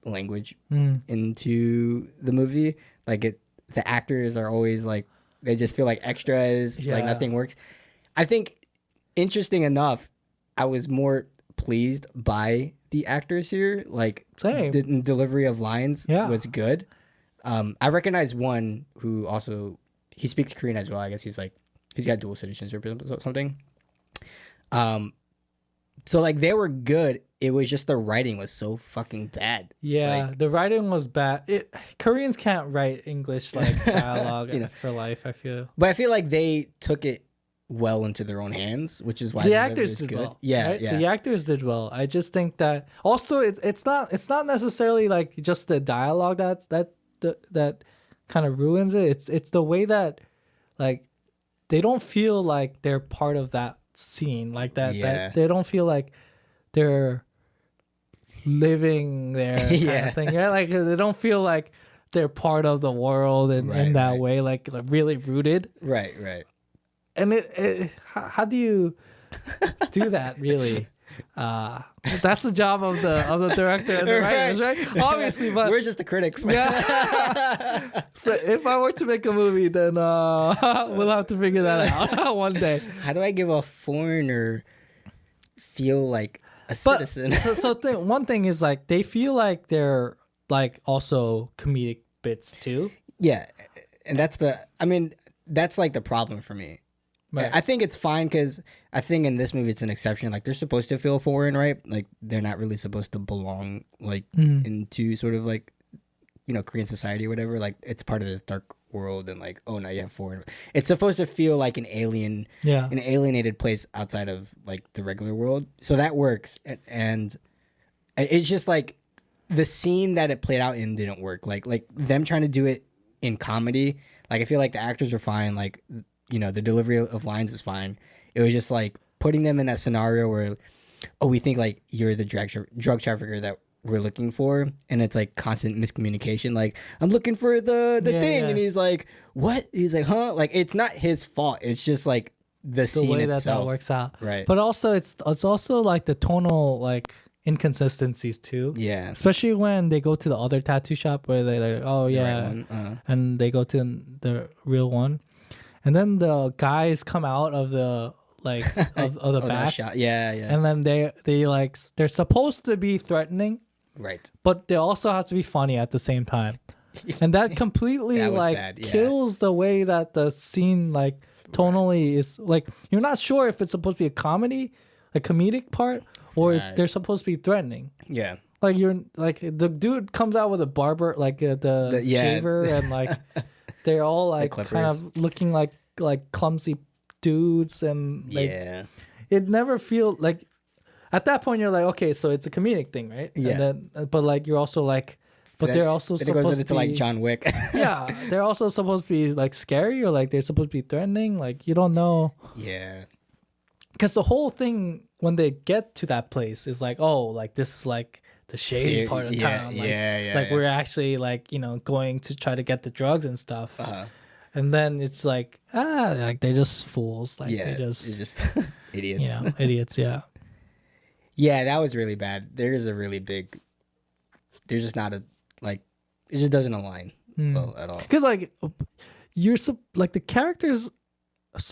language into the movie. Like the actors are always like they just feel like extras. Like nothing works. I think. Interesting enough, I was more pleased by the actors here. Like the delivery of lines was good. I recognize one who also he speaks Korean as well. I guess he's got dual citizenship or something. So like they were good. It was just the writing was so fucking bad. Yeah, like, the writing was bad. Koreans can't write English like dialogue for life, I feel. But I feel like they took it well into their own hands, which is why the actors did well. Yeah, right? yeah. The actors did well. I just think that also it's not necessarily like just the dialogue that kind of ruins it. It's the way that like they don't feel like they're part of that scene like that. That they don't feel like they're living there kind of thing. Yeah, like they don't feel like they're part of the world in that way, like really rooted. Right. And how do you do that really? That's the job of the director and the writers, right? Obviously, but we're just the critics. Yeah. So if I were to make a movie, then we'll have to figure that out one day. How do I give a foreigner feel like a citizen? One thing is like they feel like they're like also comedic bits too. Yeah, and that's like the problem for me. Right. I think it's fine because I think in this movie it's an exception. Like they're supposed to feel foreign, right? Like they're not really supposed to belong like into sort of like, you know, Korean society or whatever. Like it's part of this dark world and like, oh, now you have foreign. It's supposed to feel like an alien, an alienated place outside of like the regular world. So that works. And it's just like the scene that it played out in didn't work. Like them trying to do it in comedy. Like I feel like the actors are fine. Like, you know, the delivery of lines is fine. It was just like putting them in that scenario where, oh, we think like you're the drug trafficker that we're looking for, and it's like constant miscommunication. Like, I'm looking for the thing, and he's like, what? He's like, huh? Like, it's not his fault. It's just like the scene way itself. that works out, right? But also it's also like the tonal like inconsistencies too. Yeah, especially when they go to the other tattoo shop where they're like, oh yeah, right and they go to the real one, and then the guys come out of the like of the back shot. Yeah, and then they like they're supposed to be threatening, right? But they also have to be funny at the same time, and that completely like bad, kills the way that the scene like tonally is. Like, you're not sure if it's supposed to be a comedic part, or if they're supposed to be threatening. Yeah. Like, you're like, the dude comes out with a barber, like the shaver, and like they're all like kind of looking like clumsy dudes, and like, it never feels like, at that point you're like, okay, so it's a comedic thing, right? Yeah. And then, but like, you're also like, but they're also supposed to be like John Wick. Yeah, they're also supposed to be like scary, or like they're supposed to be threatening. Like, you don't know. Yeah. Because the whole thing when they get to that place is like, oh, like this is like the shady part of town. Like, like we're actually like, you know, going to try to get the drugs and stuff. And then it's like, like they're just fools. Like, they're just idiots. You know, idiots. Yeah. Yeah, that was really bad. There's just not a, like, it just doesn't align well at all. Because like like the characters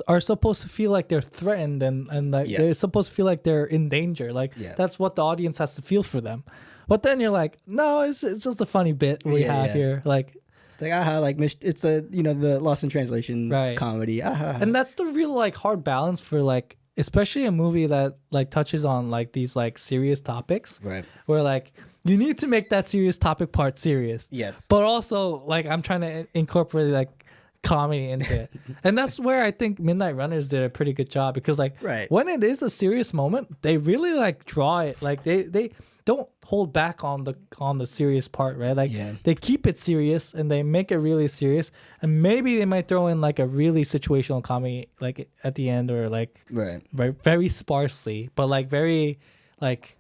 are supposed to feel like they're threatened, and like they're supposed to feel like they're in danger. Like, that's what the audience has to feel for them. But then you're like, no, it's just a funny bit we have here. Like, it's like, like it's a, you know, the Lost in Translation comedy. And that's the real like hard balance for like, especially a movie that like touches on like these like serious topics. Right. Where like, you need to make that serious topic part serious. Yes. But also, like, I'm trying to incorporate like comedy into it. And that's where I think Midnight Runners did a pretty good job, because like when it is a serious moment, they really like draw it. Like, they don't hold back on the serious part, right? Like, they keep it serious and they make it really serious. And maybe they might throw in like a really situational comedy like at the end, or like very sparsely, but like very like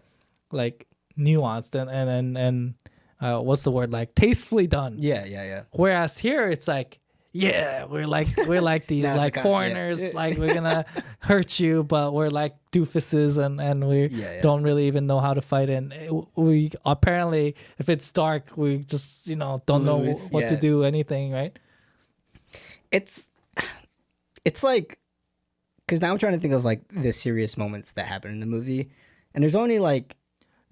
nuanced and what's the word, like tastefully done. Yeah. Whereas here it's like, we're like these like foreigners, like we're gonna hurt you, but we're like doofuses, and we don't really even know how to fight. And we apparently, if it's dark, we just, you know, don't know what to do, anything, right? It's like, because now I'm trying to think of like the serious moments that happen in the movie, and there's only like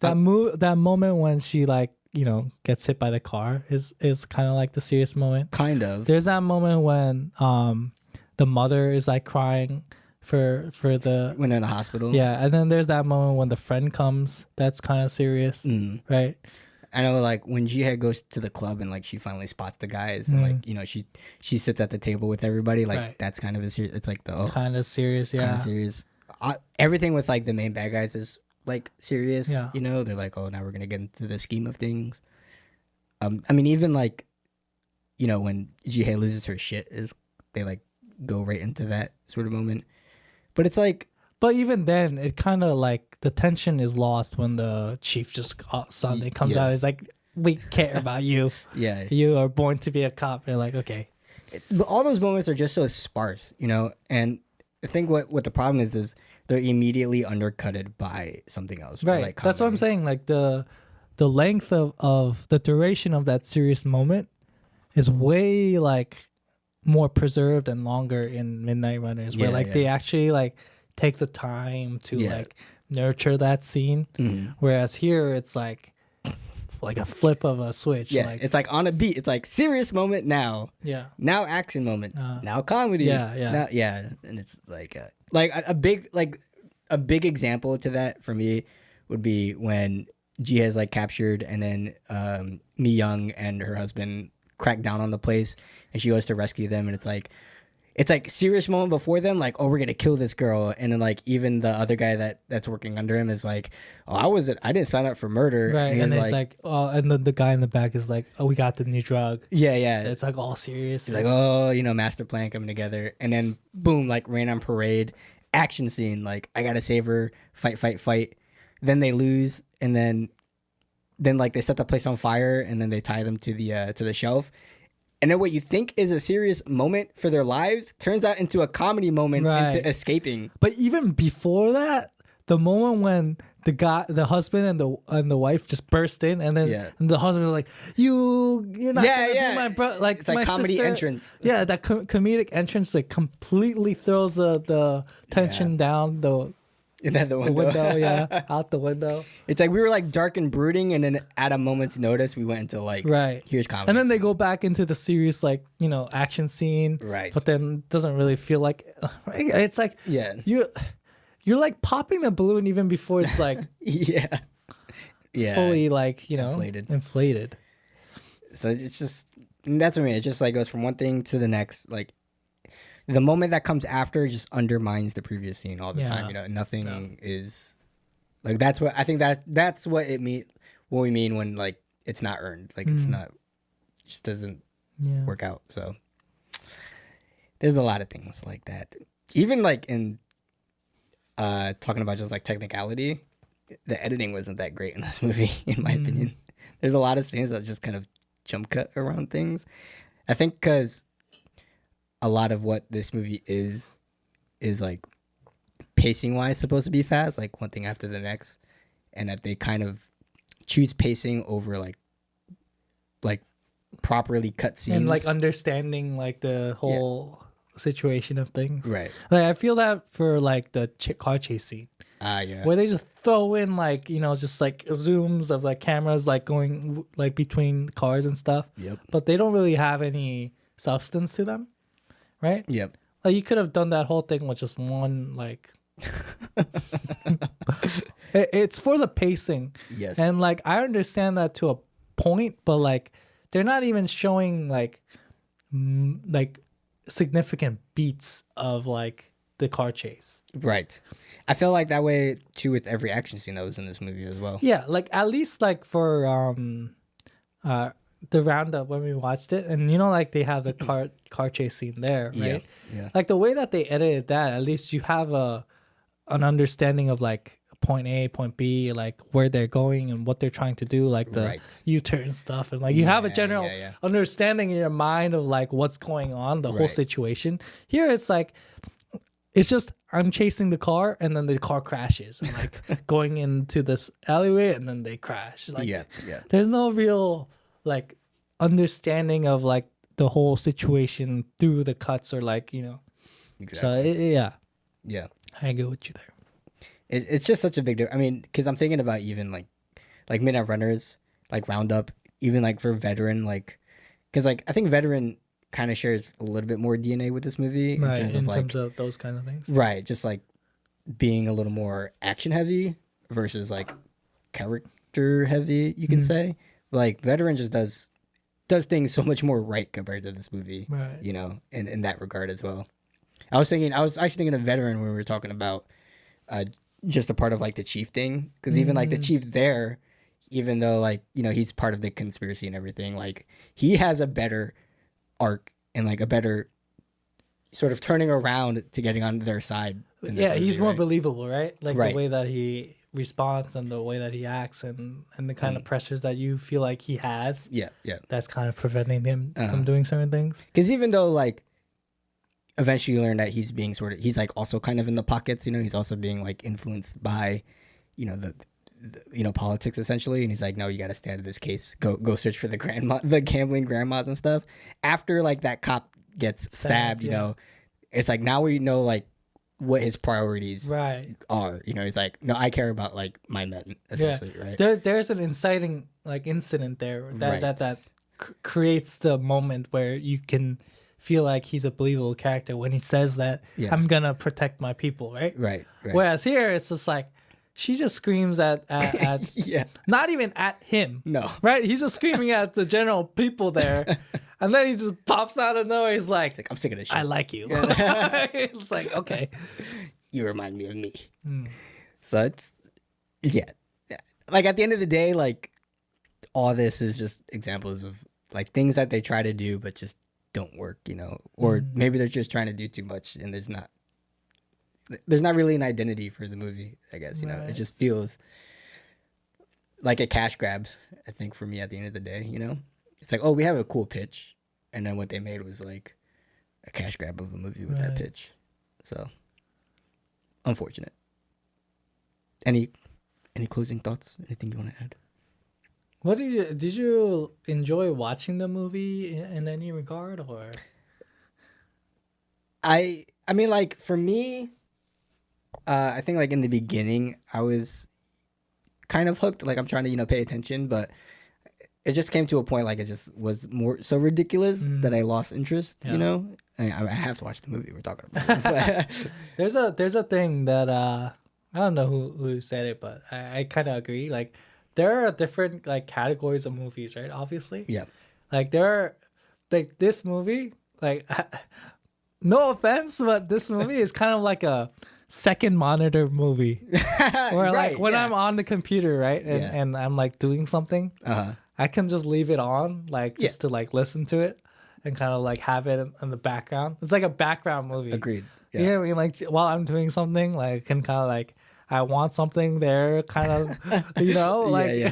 that moment when she like, you know, gets hit by the car is kind of like the serious moment. Kind of. There's that moment when the mother is like crying for the when in the hospital. Yeah, and then there's that moment when the friend comes. That's kind of serious, right? I know, like when Jihae goes to the club and like she finally spots the guys, and like, you know, she sits at the table with everybody. Like that's kind of it's like the kind of serious, kind of serious. Everything with like the main bad guys is like serious, you know. They're like, oh, now we're gonna get into the scheme of things. I mean, even like, you know, when Jihae loses her shit, is they like go right into that sort of moment. But it's like, but even then, it kind of like the tension is lost when the chief just suddenly comes out. It's like, we care about you. You are born to be a cop. They're like, okay. But all those moments are just so sparse, you know. And I think what the problem is they're immediately undercutted by something else. Right. Like that's what I'm saying. Like the length of the duration of that serious moment is way like more preserved and longer in Midnight Runners, where like they actually like take the time to like nurture that scene. Whereas here it's like a flip of a switch. Like, it's like on a beat. It's like serious moment now. Now action moment. Now comedy. Now, and it's like a big example to that for me would be when Ji is like captured, and then Mi Young and her husband crack down on the place, and she goes to rescue them, and it's like serious moment before them, like, oh, we're gonna kill this girl, and then like even the other guy that's working under him is like, oh, I didn't sign up for murder, right? And it's like oh, and the guy in the back is like, oh, we got the new drug. It's like all serious. It's like, oh, you know, master plan coming together, and then boom, like Rain on Parade, action scene, like I gotta save her, fight. Then they lose, and then then like they set the place on fire and then they tie them to the shelf. And then what you think is a serious moment for their lives turns out into a comedy moment into escaping. But even before that, the moment when the husband and the wife just burst in, and then and the husband was like, you're not gonna be my brother. Like, it's like comedy sister. entrance. Yeah, that comedic entrance like completely throws the tension down the window, out the window. It's like we were like dark and brooding, and then at a moment's notice, we went into like, here's comedy. And then they go back into the serious, like, action scene. Right. But then it doesn't really feel like, it's like, you're like popping the balloon even before it's like, fully like, inflated. So it's just, that's what I mean. It just like goes from one thing to the next. Like, the moment that comes after just undermines the previous scene all the time. Nothing is like, that's what I think that's what what we mean when like it's not earned. Like it's not, it just doesn't work out. So there's a lot of things like that. Even like in talking about just like technicality, the editing wasn't that great in this movie, in my opinion. There's a lot of scenes that just kind of jump cut around things. I think because a lot of what this movie is like pacing wise supposed to be fast, like one thing after the next, and that they kind of choose pacing over like properly cut scenes and like understanding like the whole situation of things. Right. Like I feel that for like the car chase scene. Where they just throw in like, just like zooms of like cameras like going like between cars and stuff. Yep. But they don't really have any substance to them. Right? Yep. Like you could have done that whole thing with just one like it's for the pacing. Yes. And like I understand that to a point, but like they're not even showing like significant beats of like the car chase. Right. I feel like that way too with every action scene that was in this movie as well. Yeah, like at least like for the roundup when we watched it, and like they have the car chase scene there, right? Yeah. Like the way that they edited that, at least you have an understanding of like point A, point B, like where they're going and what they're trying to do, like the U-turn stuff, and like you have a general understanding in your mind of like what's going on, the whole situation. Here it's like it's just I'm chasing the car and then the car crashes, and like going into this alleyway and then they crash. Like there's no real like understanding of like the whole situation through the cuts or like Exactly. So yeah, I agree with you there. It's just such a big difference. I mean, because I'm thinking about even like Midnight Runners, like Roundup, even like for Veteran, like because like I think Veteran kind of shares a little bit more DNA with this movie in terms of those kind of things. Right, just like being a little more action heavy versus like character heavy, you can say. Like Veteran just does things so much more right compared to this movie, in that regard as well. I was actually thinking of Veteran when we were talking about just a part of like the chief thing, because even like the chief there, even though like he's part of the conspiracy and everything, like he has a better arc and like a better sort of turning around to getting on their side. He's more believable, right? Like the way that he response and the way that he acts and the kind of pressures that you feel like he has. That's kind of preventing him from doing certain things. Because even though like eventually you learn that he's being he's like also kind of in the pockets, he's also being like influenced by, the politics essentially. And he's like, no, you got to stay out of this case. Go search for the gambling grandmas and stuff. After like that cop gets stabbed, it's like now we know like what his priorities are. He's like, no, I care about like my men essentially, right? There's an inciting like incident there that creates the moment where you can feel like he's a believable character when he says that I'm gonna protect my people, right? Right. Whereas here it's just like she just screams at not even at him. No. Right? He's just screaming at the general people there. And then he just pops out of nowhere. He's like, I'm sick of this shit. I like you. It's like, okay. You remind me of me. So it's, like at the end of the day, like all this is just examples of like things that they try to do, but just don't work, or maybe they're just trying to do too much and there's not really an identity for the movie, I guess, It just feels like a cash grab, I think, for me at the end of the day, you know? It's like, oh, we have a cool pitch. And then what they made was like a cash grab of a movie with that pitch. So, unfortunate. Any closing thoughts? Anything you want to add? What did you enjoy watching the movie in any regard, or? I mean, like, for me, I think like in the beginning I was kind of hooked. Like, I'm trying to, you know, pay attention, but it just came to a point like it just was more so ridiculous that I lost interest. You know, I have to watch the movie we're talking about. There's a thing that I don't know who said it, but I kind of agree. Like, there are different like categories of movies, right? Obviously, yeah. Like, there are like this movie, like no offense, but this movie is kind of like a second monitor movie. Where like when I'm on the computer, right, and I'm like doing something, I can just leave it on, like just to like listen to it and kind of like have it in the background. It's like a background movie. Agreed. Yeah. You know what I mean? Like, while I'm doing something, like, I can kind of like, I want something there, kind of, you know, like,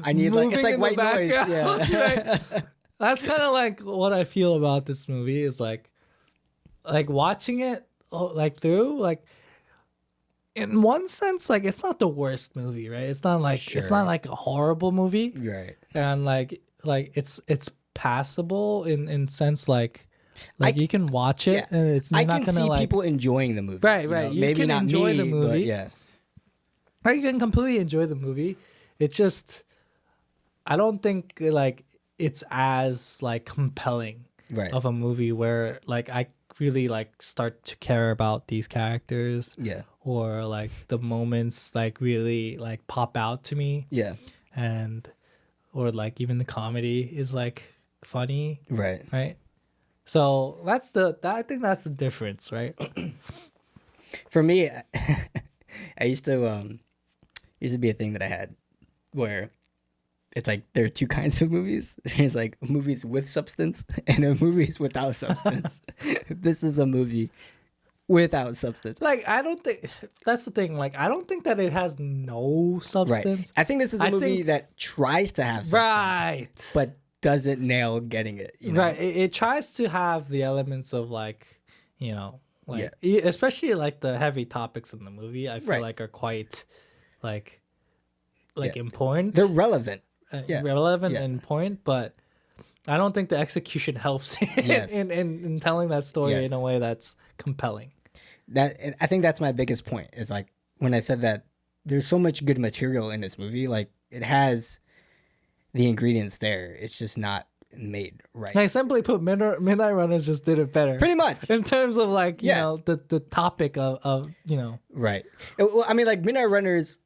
I need like, it's like white noise. Yeah. Right? That's kind of like what I feel about this movie is like watching it like through, like, in one sense, like, it's not the worst movie, right? It's not like it's not like a horrible movie, right? And like it's passable in sense like you can watch it and it's I not can gonna see people enjoying the movie, right? You maybe can not enjoy me, the movie, but yeah. Right, you can completely enjoy the movie. It's just I don't think like it's as like compelling of a movie where like I really like start to care about these characters, or like the moments like really like pop out to me, and or like even the comedy is like funny, right. So I think that's the difference, right? For me, I used to be a thing that I had where it's like there are two kinds of movies. There's like movies with substance and movies without substance. This is a movie without substance. Like, I don't think that's the thing. Like, I don't think that it has no substance. I think this is a movie that tries to have substance, but doesn't nail getting it. You know? Right. It tries to have the elements of like, you know, like especially like the heavy topics in the movie. I feel like are quite like important. They're relevant. Relevant and important, but I don't think the execution helps in telling that story in a way that's compelling. I think that's my biggest point is like when I said that there's so much good material in this movie, like it has the ingredients there. It's just not made right. Like, simply put, Midnight Runners just did it better. Pretty much. In terms of like, you know, the topic of, you know. Right. Well, I mean, like Midnight Runners,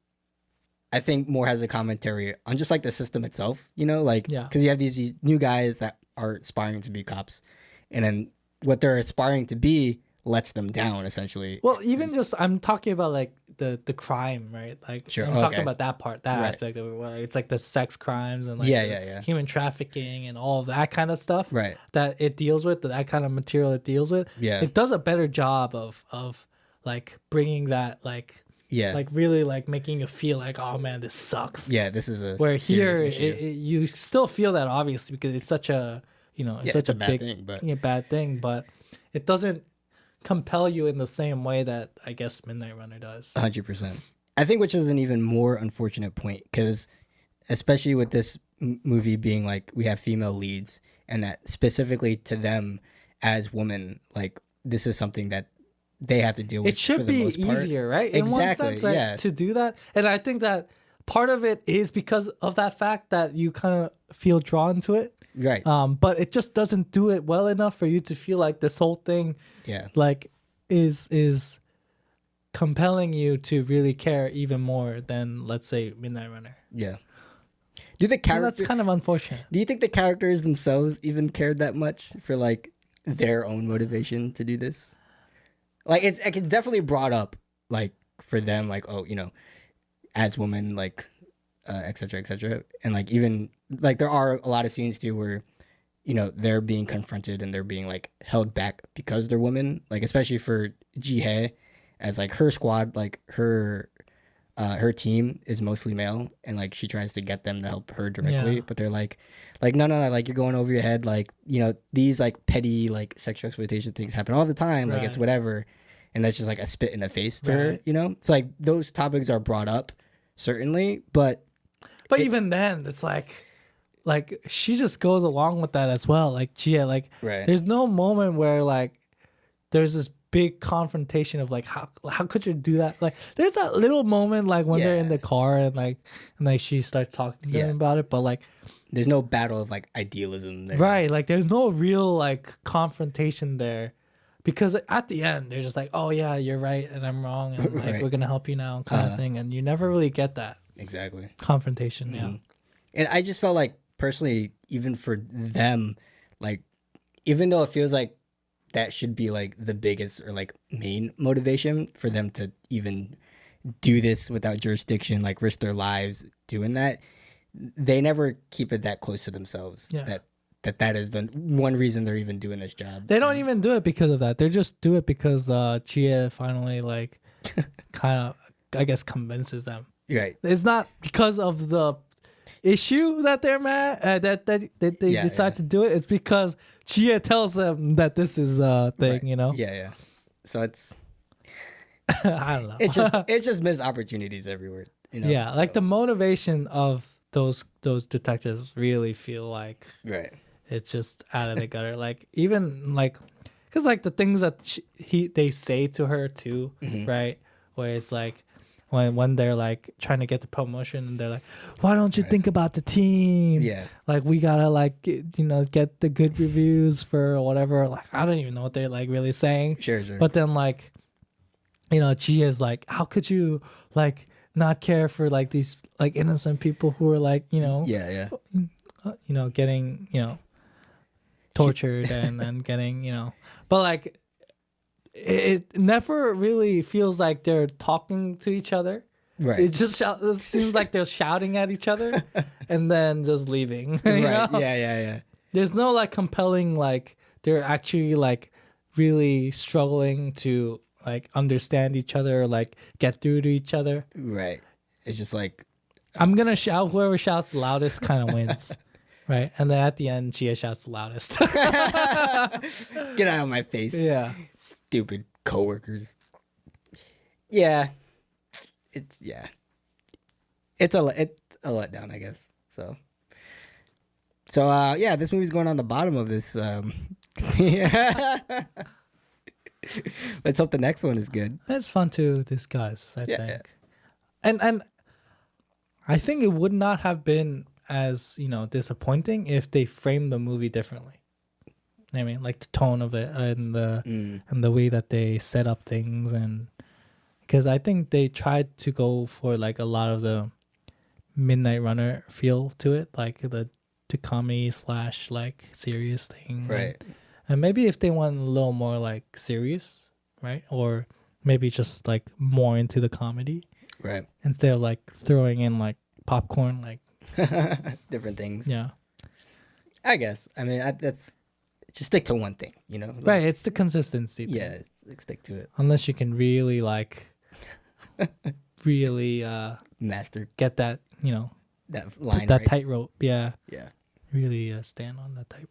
I think more has a commentary on just like the system itself, you know, like, because you have these new guys that are aspiring to be cops, and then what they're aspiring to be lets them down essentially. Well, even just I'm talking about like the crime, right? Like, I'm talking about that part, that aspect of it, where it's like the sex crimes and like human trafficking and all of that kind of stuff, right? That it deals with, that kind of material it deals with. It does a better job of like bringing that like. Yeah, like really like making you feel like, oh man, this sucks. Yeah, this is a where here you still feel that obviously because it's such a, you know, it's such a big bad thing, but it doesn't compel you in the same way that I guess Midnight Runner does. 100%. I think which is an even more unfortunate point because especially with this movie being like we have female leads and that specifically to them as women, like this is something that they have to deal with. It should be easier, right? In one sense, right? To do that. And I think that part of it is because of that fact that you kind of feel drawn to it. Right. But it just doesn't do it well enough for you to feel like this whole thing like is compelling you to really care even more than, let's say, Midnight Runner. Yeah. Do the characters... That's kind of unfortunate. Do you think the characters themselves even cared that much for like their own motivation to do this? Like it's definitely brought up like for them, like, oh, you know, as women, like et cetera, and like even like there are a lot of scenes too where, you know, they're being confronted and they're being like held back because they're women, like especially for Ji-hae as like her squad, like her her team is mostly male, and like she tries to get them to help her directly, but they're like no, like you're going over your head, like these like petty like sexual exploitation things happen all the time, like it's whatever, and that's just like a spit in the face to her, So like those topics are brought up certainly, but even then it's like she just goes along with that as well, like Gia, like there's no moment where like there's this big confrontation of like how could you do that, like there's that little moment like when they're in the car and she starts talking to them about it, but like there's no battle of like idealism there, right? Like there's no real like confrontation there, because at the end they're just like, oh yeah, you're right and I'm wrong, and like we're gonna help you now kind of thing, and you never really get that confrontation. And I just felt like personally, even for them, like even though it feels like that should be like the biggest or like main motivation for them to even do this without jurisdiction, like risk their lives doing that, they never keep it that close to themselves. That is the one reason they're even doing this job. They don't even do it because of that. They just do it because Chia finally like kind of, I guess, convinces them. Right. It's not because of the issue that they're mad that they decide to do it. It's because Chia tells them that this is a thing, Yeah. So it's I don't know. It's just missed opportunities everywhere. Yeah, like the motivation of those detectives really feel like it's just out of the gutter. Like even like, because like the things that they say to her too, right? Where it's like when they're like trying to get the promotion and they're like, why don't you think about the team? Yeah. Like we gotta like, get the good reviews for whatever. Like, I don't even know what they're like really saying. Sure. But then like, Gia's like, how could you like not care for like these like innocent people who are like, getting, tortured and getting, but like, it never really feels like they're talking to each other. Right. It seems like they're shouting at each other and then just leaving. Right. Yeah. There's no like compelling, like they're actually like really struggling to like understand each other or like get through to each other. Right. It's just like, I'm gonna shout, whoever shouts the loudest kind of wins. Right. And then at the end, Chia shouts the loudest. Get out of my face. Yeah. Stupid coworkers. Yeah. It's a letdown, I guess. So yeah, this movie's going on the bottom of this. Let's hope the next one is good. It's fun to discuss, I think. Yeah. And I think it would not have been as, disappointing if they framed the movie differently. I mean, like the tone of it and the way that they set up things, and because I think they tried to go for like a lot of the Midnight Runner feel to it, like the comedy / like serious thing, right? And maybe if they went a little more like serious, right, or maybe just like more into the comedy, right, instead of like throwing in like popcorn, like different things. Yeah, I guess. I mean, that's just stick to one thing, Like, right, it's the consistency thing. Yeah, stick to it. Unless you can really like, really master, get that, that line, that right? tightrope. Yeah. Really stand on that tightrope.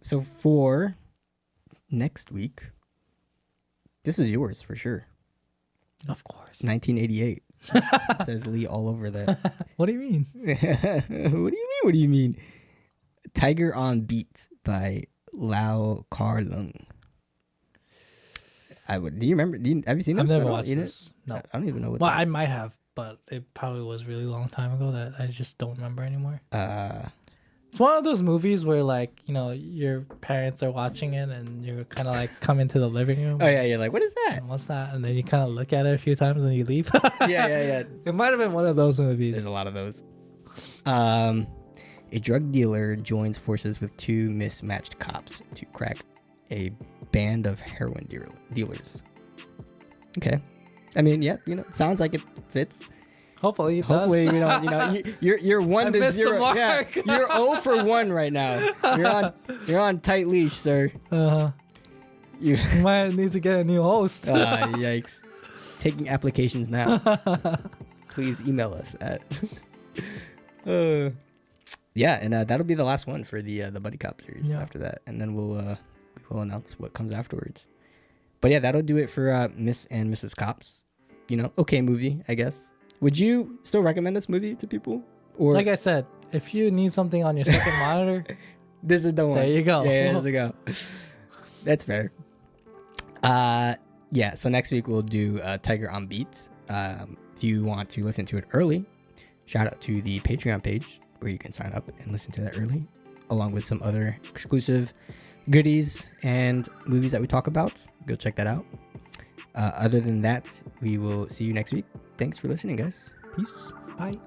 So for next week, this is yours for sure. Of course. 1988. It says Lee all over that. What do you mean? What do you mean? Tiger on Beat by Lau Kar Lung. Do you remember? Have you seen this? I've never watched this. No. I don't even know what. Well, I might have, but it probably was a really long time ago that I just don't remember anymore. It's one of those movies where like, your parents are watching it and you're kind of like come into the living room. Oh yeah, you're like, what is that? And what's that? And then you kind of look at it a few times and you leave. Yeah. It might have been one of those movies. There's a lot of those. A drug dealer joins forces with two mismatched cops to crack a band of heroin dealers. Okay. I mean, yeah, it sounds like it fits. Hopefully it does. You're 1 to 0. Yeah, you're 0 for 1 right now. You're on tight leash, sir. You might need to get a new host. Yikes. taking applications now. Please email us at. Yeah, and that'll be the last one for the Buddy Cop series. After that, and then we'll announce what comes afterwards. But yeah, that'll do it for Miss and Mrs. Cops. You know, okay movie, I guess. Would you still recommend this movie to people? Or like I said, if you need something on your second monitor, this is the one. There you go. Yeah, there you go. That's fair. Yeah, so next week we'll do Tiger on Beat. If you want to listen to it early, shout out to the Patreon page where you can sign up and listen to that early, along with some other exclusive goodies and movies that we talk about. Go check that out. Other than that, we will see you next week. Thanks for listening, guys. Peace. Bye.